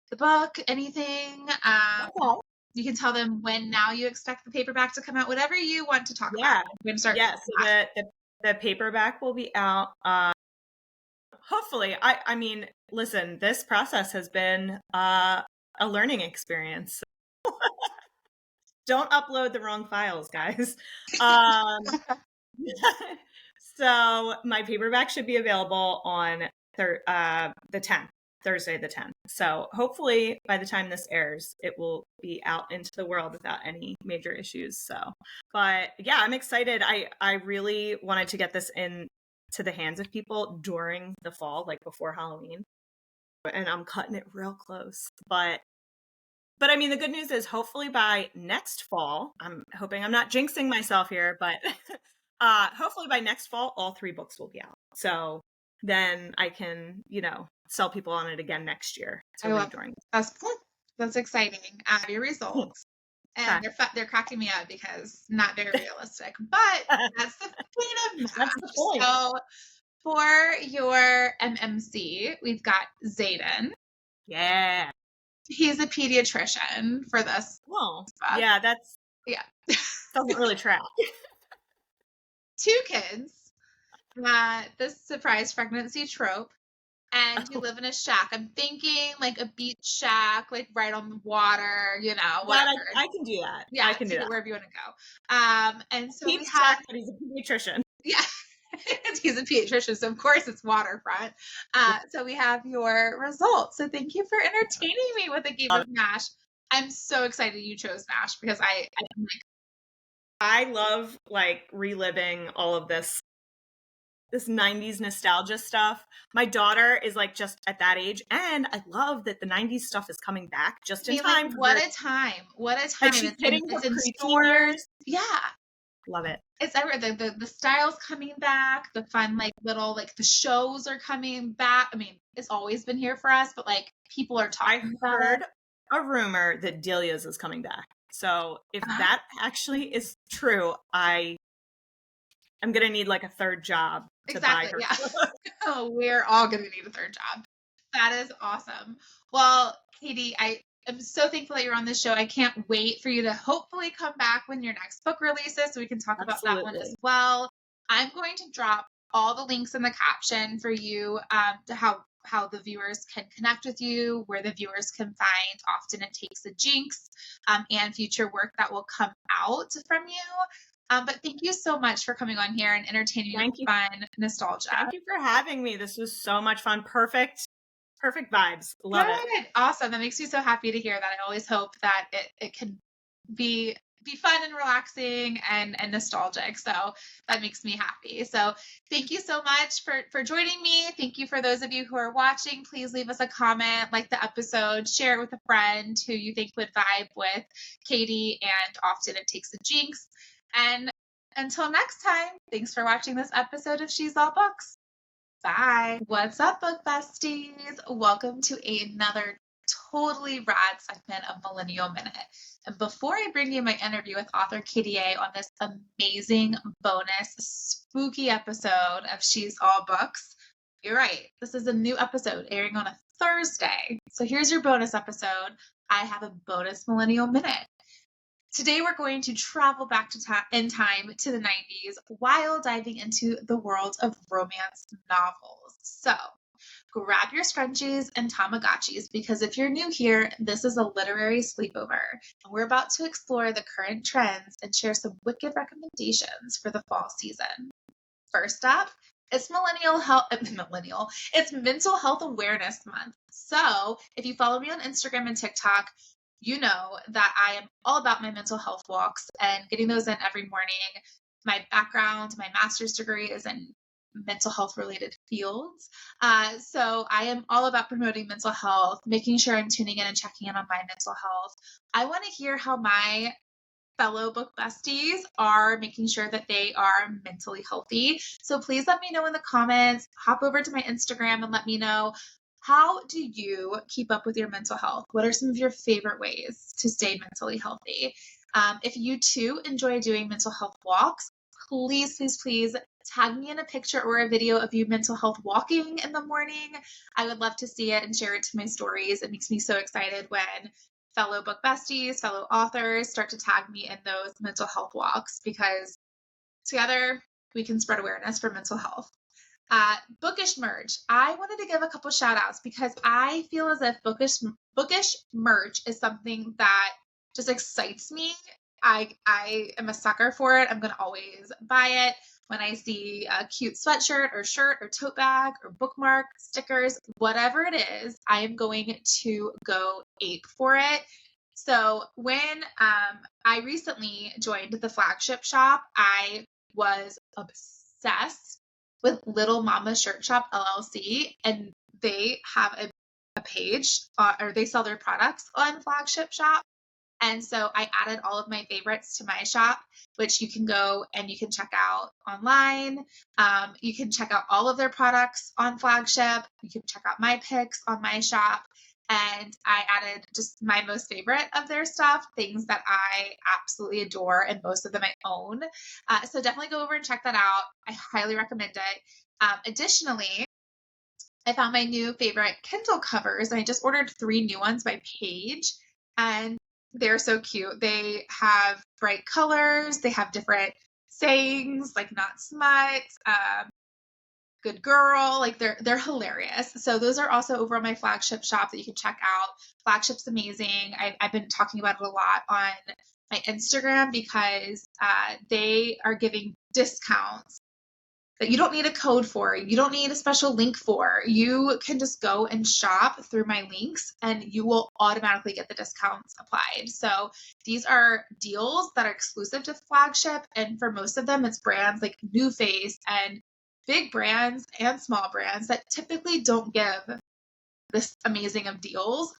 A: the book, anything. Okay. You can tell them when now you expect the paperback to come out, whatever you want to talk about. We're gonna start.
B: Yeah, so the paperback will be out. Hopefully, I mean, listen, this process has been a learning experience. Don't upload the wrong files, guys. So my paperback should be available on the 10th, Thursday the 10th. So hopefully by the time this airs, it will be out into the world without any major issues. So, but yeah, I'm excited. I really wanted to get this in to the hands of people during the fall, like before Halloween. And I'm cutting it real close. But I mean, the good news is hopefully by next fall, I'm hoping I'm not jinxing myself here, but hopefully by next fall, all 3 books will be out. So then I can, sell people on it again next year. So
A: that's exciting. Your results. And they're cracking me up because not very realistic, but that's the point of MASH. That's the point. So for your MMC, we've got Zayden.
B: Yeah.
A: He's a pediatrician for this.
B: Well, yeah, doesn't really track.
A: 2 kids. This surprise pregnancy trope. And you live in a shack. I'm thinking like a beach shack, like right on the water, whatever.
B: I can do that.
A: Yeah,
B: I can do that.
A: Wherever you want to go. And so we have.
B: But he's a pediatrician.
A: Yeah, he's a pediatrician, so of course it's waterfront. So we have your results. So thank you for entertaining me with a game of MASH. I'm so excited you chose MASH because
B: I love like reliving all of this 90s nostalgia stuff. My daughter is like just at that age, and I love that the 90s stuff is coming back just in time.
A: Like, what a time.
B: Like she's getting her preteen.
A: Yeah.
B: Love it.
A: It's everything. The style's coming back. The fun, like little, like the shows are coming back. I mean, it's always been here for us, but like people are talking about it. I heard
B: a rumor that Delia's is coming back. So if that actually is true, I'm going to need like a 3rd job to buy her.
A: Yeah. Oh, we're all going to need a 3rd job. That is awesome. Well, Cati, I am so thankful that you're on this show. I can't wait for you to hopefully come back when your next book releases so we can talk about that one as well. I'm going to drop all the links in the caption for you to how how the viewers can connect with you, where the viewers can find Often It Takes a Jinx, and future work that will come out from you. But thank you so much for coming on here and entertaining me with fun nostalgia.
B: Thank you for having me. This was so much fun. Perfect vibes. Love it.
A: Good. Awesome. That makes me so happy to hear that. I always hope that it can be fun and relaxing and nostalgic. So that makes me happy. So thank you so much for joining me. Thank you for those of you who are watching. Please leave us a comment, like the episode, share it with a friend who you think would vibe with Caiti and Often It Takes a Jinx. And until next time, thanks for watching this episode of She's All Books. Bye. What's up, book besties? Welcome to another totally rad segment of Millennial Minute. And before I bring you my interview with author Caiti A on this amazing bonus spooky episode of She's All Books, you're right, this is a new episode airing on a Thursday. So here's your bonus episode. I have a bonus Millennial Minute. Today we're going to travel back in time to the 90s while diving into the world of romance novels. So grab your scrunchies and Tamagotchis because if you're new here, this is a literary sleepover. And we're about to explore the current trends and share some wicked recommendations for the fall season. First up, it's it's Mental Health Awareness Month. So if you follow me on Instagram and TikTok, you know that I am all about my mental health walks and getting those in every morning. My background, my master's degree is in mental health related fields. So I am all about promoting mental health, making sure I'm tuning in and checking in on my mental health. I want to hear how my fellow book besties are making sure that they are mentally healthy. So please let me know in the comments, hop over to my Instagram and let me know, how do you keep up with your mental health? What are some of your favorite ways to stay mentally healthy? If you too enjoy doing mental health walks, please, please, please tag me in a picture or a video of you mental health walking in the morning. I would love to see it and share it to my stories. It makes me so excited when fellow book besties, fellow authors start to tag me in those mental health walks because together we can spread awareness for mental health. Bookish merch. I wanted to give a couple shout outs because I feel as if bookish merch is something that just excites me. I am a sucker for it. I'm going to always buy it. When I see a cute sweatshirt or shirt or tote bag or bookmark, stickers, whatever it is, I am going to go ape for it. So when I recently joined the flagship shop, I was obsessed with Little Mama Shirt Shop LLC, and they have a page, or they sell their products on flagship shop. And so I added all of my favorites to my shop, which you can go and you can check out online. You can check out all of their products on flagship. You can check out my picks on my shop. And I added just my most favorite of their stuff, things that I absolutely adore, and most of them I own. So definitely go over and check that out. I highly recommend it. Additionally, I found my new favorite Kindle covers, and I just ordered 3 new ones by Page, and they're so cute. They have bright colors. They have different sayings like not smut, good girl, like they're hilarious. So those are also over on my flagship shop that you can check out. Flagship's amazing. I've been talking about it a lot on my Instagram because they are giving discounts that you don't need a code for, you don't need a special link for. You can just go and shop through my links and you will automatically get the discounts applied. So these are deals that are exclusive to flagship, and for most of them it's brands like New Face and big brands and small brands that typically don't give this amazing of deals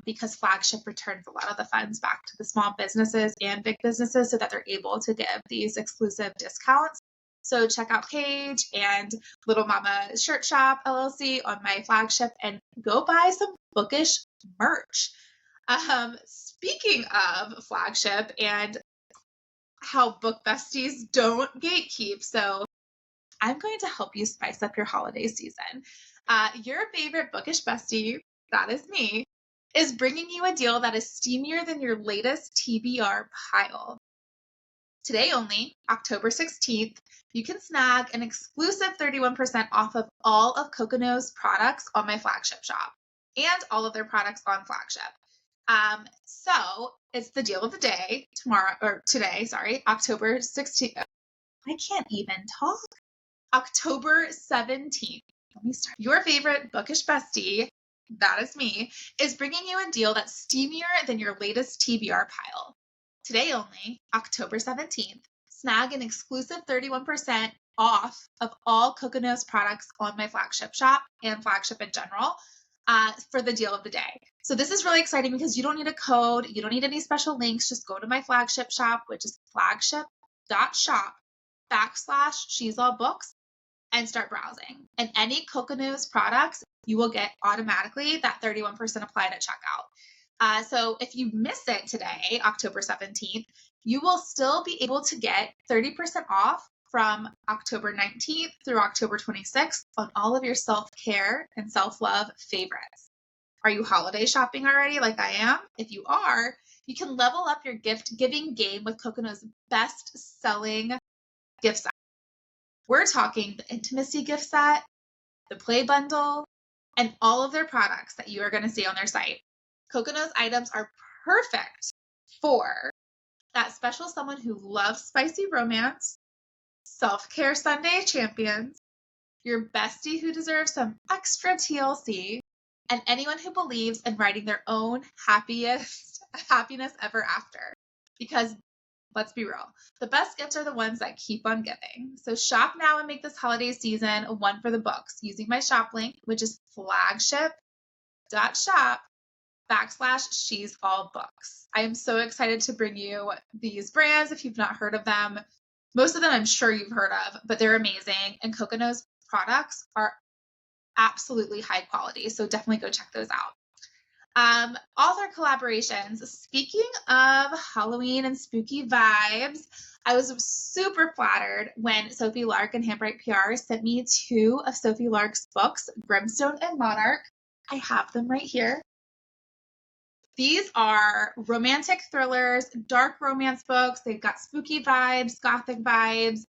A: because flagship returns a lot of the funds back to the small businesses and big businesses so that they're able to give these exclusive discounts. So check out Page and Little Mama Shirt Shop LLC on my flagship and go buy some bookish merch. Speaking of flagship and how book besties don't gatekeep, so I'm going to help you spice up your holiday season. Your favorite bookish bestie, that is me, is bringing you a deal that is steamier than your latest TBR pile. Today only, October 16th, you can snag an exclusive 31% off of all of Coconu's products on my flagship shop and all of their products on flagship. So it's the deal of the day today, October 16th. I can't even talk. October 17th. Let me start. Your favorite bookish bestie, that is me, is bringing you a deal that's steamier than your latest TBR pile. Today only, October 17th, snag an exclusive 31% off of all Coconu's products on my flagship shop and flagship in general for the deal of the day. So this is really exciting because you don't need a code. You don't need any special links. Just go to my flagship shop, which is flagship.shop/she'sallbooks and start browsing. And any Coconu's products, you will get automatically that 31% applied at checkout. So if you miss it today, October 17th, you will still be able to get 30% off from October 19th through October 26th on all of your self-care and self-love favorites. Are you holiday shopping already like I am? If you are, you can level up your gift giving game with Coconu's best-selling gift set. We're talking the intimacy gift set, the play bundle, and all of their products that you are going to see on their site. Coconu's items are perfect for that special someone who loves spicy romance, self-care Sunday champions, your bestie who deserves some extra TLC, and anyone who believes in writing their own happiness ever after. Because let's be real, the best gifts are the ones that keep on giving. So shop now and make this holiday season one for the books using my shop link, which is flagship.shop/she'sallbooks. I am so excited to bring you these brands if you've not heard of them. Most of them I'm sure you've heard of, but they're amazing. And Coconu's products are absolutely high quality. So definitely go check those out. Author collaborations. Speaking of Halloween and spooky vibes, I was super flattered when Sophie Lark and Handbrake PR sent me 2 of Sophie Lark's books, Brimstone and Monarch. I have them right here. These are romantic thrillers, dark romance books. They've got spooky vibes, gothic vibes.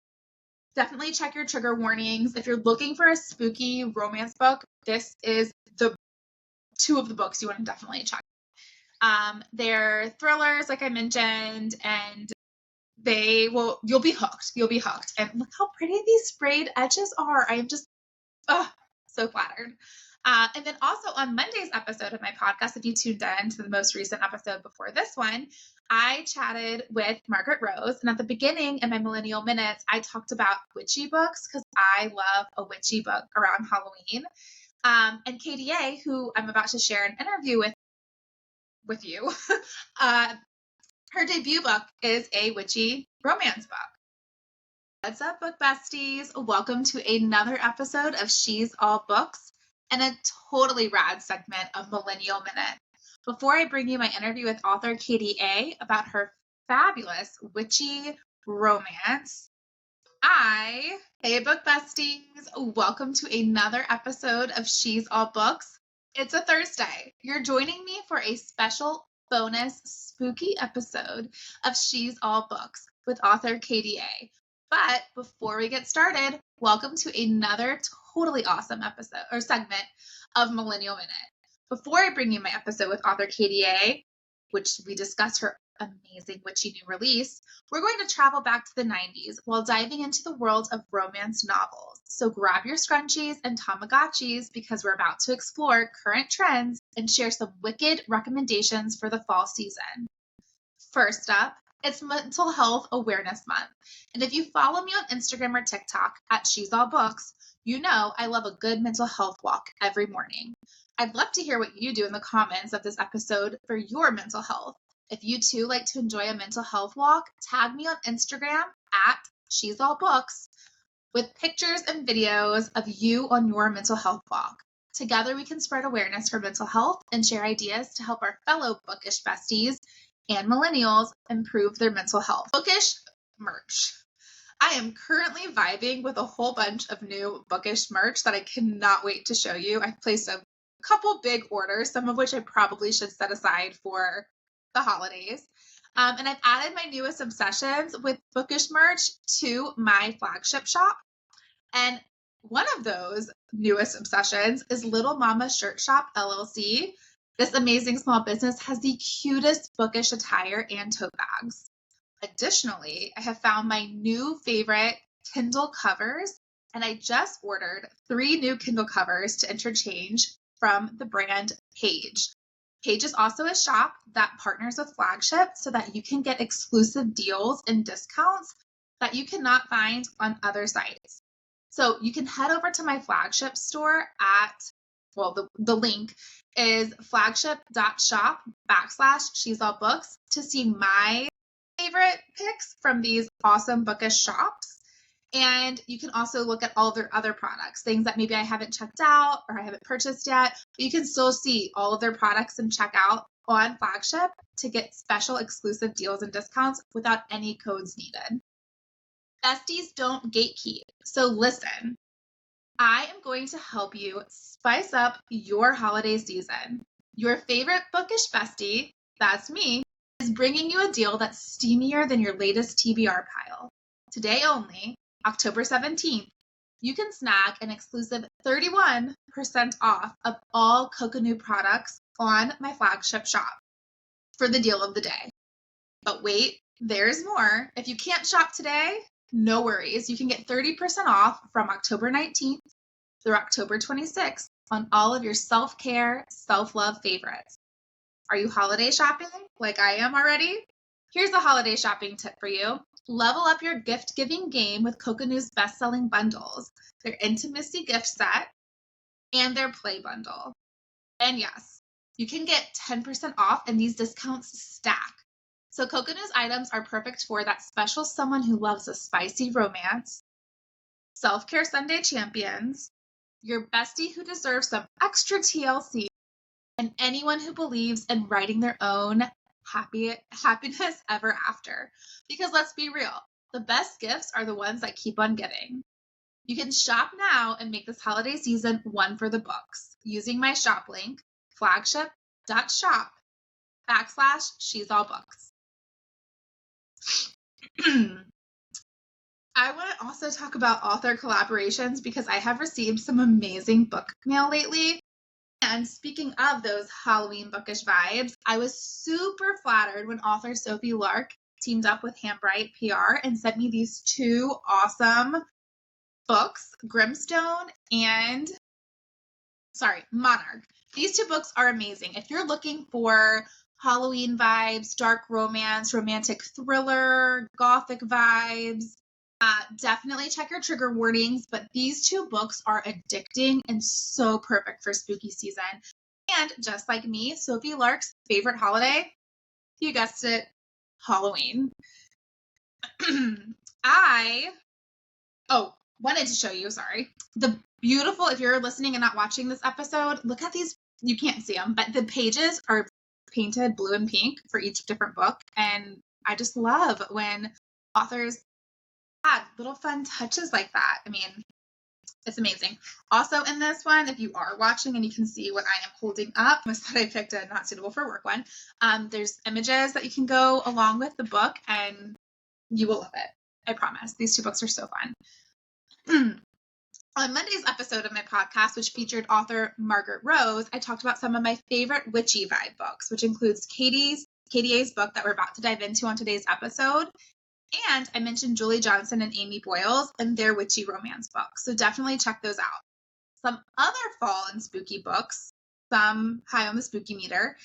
A: Definitely check your trigger warnings. If you're looking for a spooky romance book, this is the 2 of the books you want to definitely check. They're thrillers, like I mentioned, and you'll be hooked. You'll be hooked. And look how pretty these sprayed edges are. I am just, so flattered. And then also on Monday's episode of my podcast, if you tuned in to the most recent episode before this one, I chatted with Margaret Rose. And at the beginning in my Millennial Minutes, I talked about witchy books because I love a witchy book around Halloween. And Caiti A, who I'm about to share an interview with you, her debut book is a witchy romance book. What's up, book besties? Welcome to another episode of She's All Books and a totally rad segment of Millennial Minute. Before I bring you my interview with author Caiti A about her fabulous witchy romance, hey book besties, welcome to another episode of She's All Books. It's a Thursday. You're joining me for a special bonus spooky episode of She's All Books with author Caiti A. But before we get started, welcome to another totally awesome episode or segment of Millennial Minute. Before I bring you my episode with author Caiti A, which we discuss her amazing witchy new release, we're going to travel back to the 90s while diving into the world of romance novels. So grab your scrunchies and Tamagotchis because we're about to explore current trends and share some wicked recommendations for the fall season. First up, it's Mental Health Awareness Month. And if you follow me on Instagram or TikTok at She's All Books, you know I love a good mental health walk every morning. I'd love to hear what you do in the comments of this episode for your mental health. If you too like to enjoy a mental health walk, tag me on Instagram at She's All Books with pictures and videos of you on your mental health walk. Together we can spread awareness for mental health and share ideas to help our fellow bookish besties and millennials improve their mental health. Bookish merch. I am currently vibing with a whole bunch of new bookish merch that I cannot wait to show you. I've placed a couple big orders, some of which I probably should set aside for the holidays. And I've added my newest obsessions with Bookish merch to my flagship shop. And one of those newest obsessions is Little Mama Shirt Shop LLC. This amazing small business has the cutest Bookish attire and tote bags. Additionally, I have found my new favorite Kindle covers, and I just ordered 3 new Kindle covers to interchange from the brand Page. Page is also a shop that partners with Flagship so that you can get exclusive deals and discounts that you cannot find on other sites. So you can head over to my Flagship store the link is flagship.shop/she'sallbooks to see my favorite picks from these awesome Bookish shops. And you can also look at all of their other products, things that maybe I haven't checked out or I haven't purchased yet. But you can still see all of their products and check out on Flagship to get special exclusive deals and discounts without any codes needed. Besties don't gatekeep. So listen, I am going to help you spice up your holiday season. Your favorite Bookish bestie, that's me, is bringing you a deal that's steamier than your latest TBR pile. Today only, October 17th, you can snag an exclusive 31% off of all Coconut products on my Flagship shop for the deal of the day. But wait, there's more. If you can't shop today, no worries. You can get 30% off from October 19th through October 26th on all of your self-care, self-love favorites. Are you holiday shopping like I am already? Here's a holiday shopping tip for you. Level up your gift-giving game with Coconut's best-selling bundles, their intimacy gift set, and their play bundle. And yes, you can get 10% off and these discounts stack. So Coconut's items are perfect for that special someone who loves a spicy romance, self-care Sunday champions, your bestie who deserves some extra TLC, and anyone who believes in writing their own happiness ever after. Because let's be real, the best gifts are the ones that keep on giving. You can shop now and make this holiday season one for the books using my shop link, flagship.shop/she'sallbooks. I want to also talk about author collaborations because I have received some amazing book mail lately. And speaking of those Halloween bookish vibes, I was super flattered when author Sophie Lark teamed up with Handbright PR and sent me these 2 awesome books, Grimstone and Monarch. These 2 books are amazing. If you're looking for Halloween vibes, dark romance, romantic thriller, gothic vibes, definitely check your trigger warnings, but these 2 books are addicting and so perfect for spooky season. And just like me, Sophie Lark's favorite holiday, you guessed it, Halloween. I wanted to show you, the beautiful, if you're listening and not watching this episode, look at these, you can't see them, but the pages are painted blue and pink for each different book. And I just love when authors add little fun touches like that. I mean, it's amazing. Also in this one, if you are watching and you can see what I am holding up, I thought I picked a not suitable for work one. There's images that you can go along with the book and you will love it. I promise. These 2 books are so fun. On Monday's episode of my podcast, which featured author Margaret Rose, I talked about some of my favorite witchy vibe books, which includes Caiti A's book that we're about to dive into on today's episode. And I mentioned Julie Johnson and Amy Boyles and their witchy romance books. So definitely check those out. Some other fall and spooky books, some high on the spooky meter,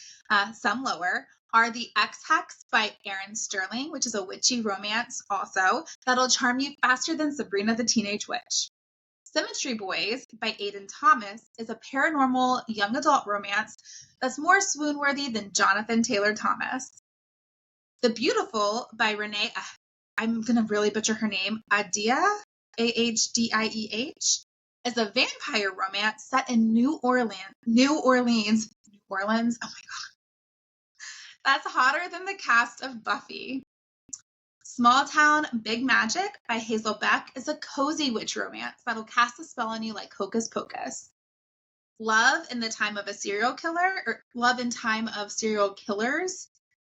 A: some lower, are The Ex-Hex by Erin Sterling, which is a witchy romance also that'll charm you faster than Sabrina the Teenage Witch. Symmetry Boys by Aiden Thomas is a paranormal young adult romance that's more swoon-worthy than Jonathan Taylor Thomas. The Beautiful by Renee, I'm going to really butcher her name, Ahdieah, Ahdieh, is a vampire romance set in New Orleans. Oh my God. That's hotter than the cast of Buffy. Small Town Big Magic by Hazel Beck is a cozy witch romance that'll cast a spell on you like Hocus Pocus. Love in Time of Serial Killers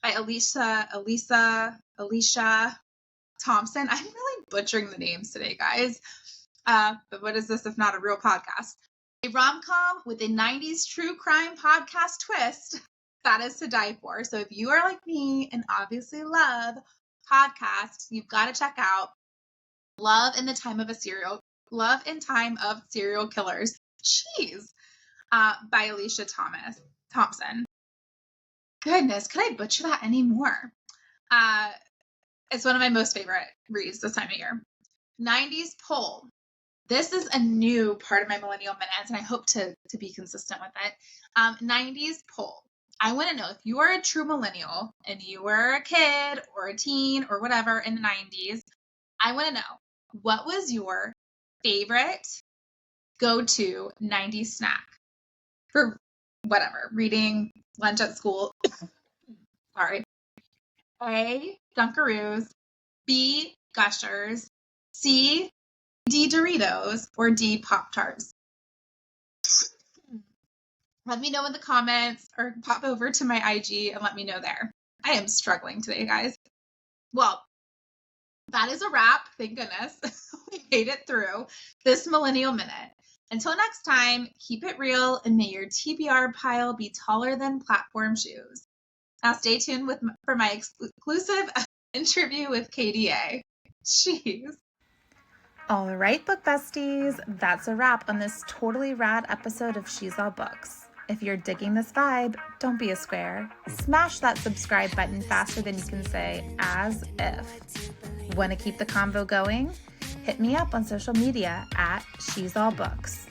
A: by Alicia Thompson. I'm really butchering the names today, guys. But what is this if not a real podcast? A rom-com with a 90s true crime podcast twist that is to die for. So if you are like me and obviously love podcasts, you've got to check out Love in Time of Serial Killers. Jeez. By Alicia Thompson. Goodness, could I butcher that anymore? It's one of my most favorite reads this time of year. 90s Poll. This is a new part of my Millennial Minute, and I hope to be consistent with it. 90s Poll. I want to know if you are a true millennial and you were a kid or a teen or whatever in the 90s. I want to know, what was your favorite go-to 90s snack for whatever, reading, lunch at school? Sorry. A, Dunkaroos, B, Gushers, C, D, Doritos, or D, Pop-Tarts? Let me know in the comments or pop over to my IG and let me know there. I am struggling today, guys. Well, that is a wrap. Thank goodness. We made it through this Millennial Minute. Until next time, keep it real and may your TBR pile be taller than platform shoes. Now stay tuned for my exclusive interview with Caiti A. Jeez.
C: All right, book besties, that's a wrap on this totally rad episode of She's All Books. If you're digging this vibe, don't be a square. Smash that subscribe button faster than you can say as if. Want to keep the convo going? Hit me up on social media at She's All Books.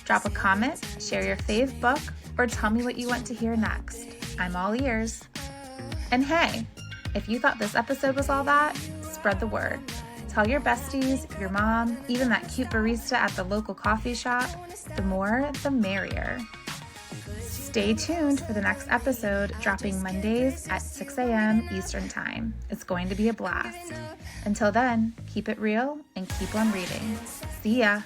C: Drop a comment, share your fave book, or tell me what you want to hear next. I'm all ears. And hey, if you thought this episode was all that, spread the word. Tell your besties, your mom, even that cute barista at the local coffee shop. The more, the merrier. Stay tuned for the next episode, dropping Mondays at 6 a.m. Eastern Time. It's going to be a blast. Until then, keep it real and keep on reading. See ya!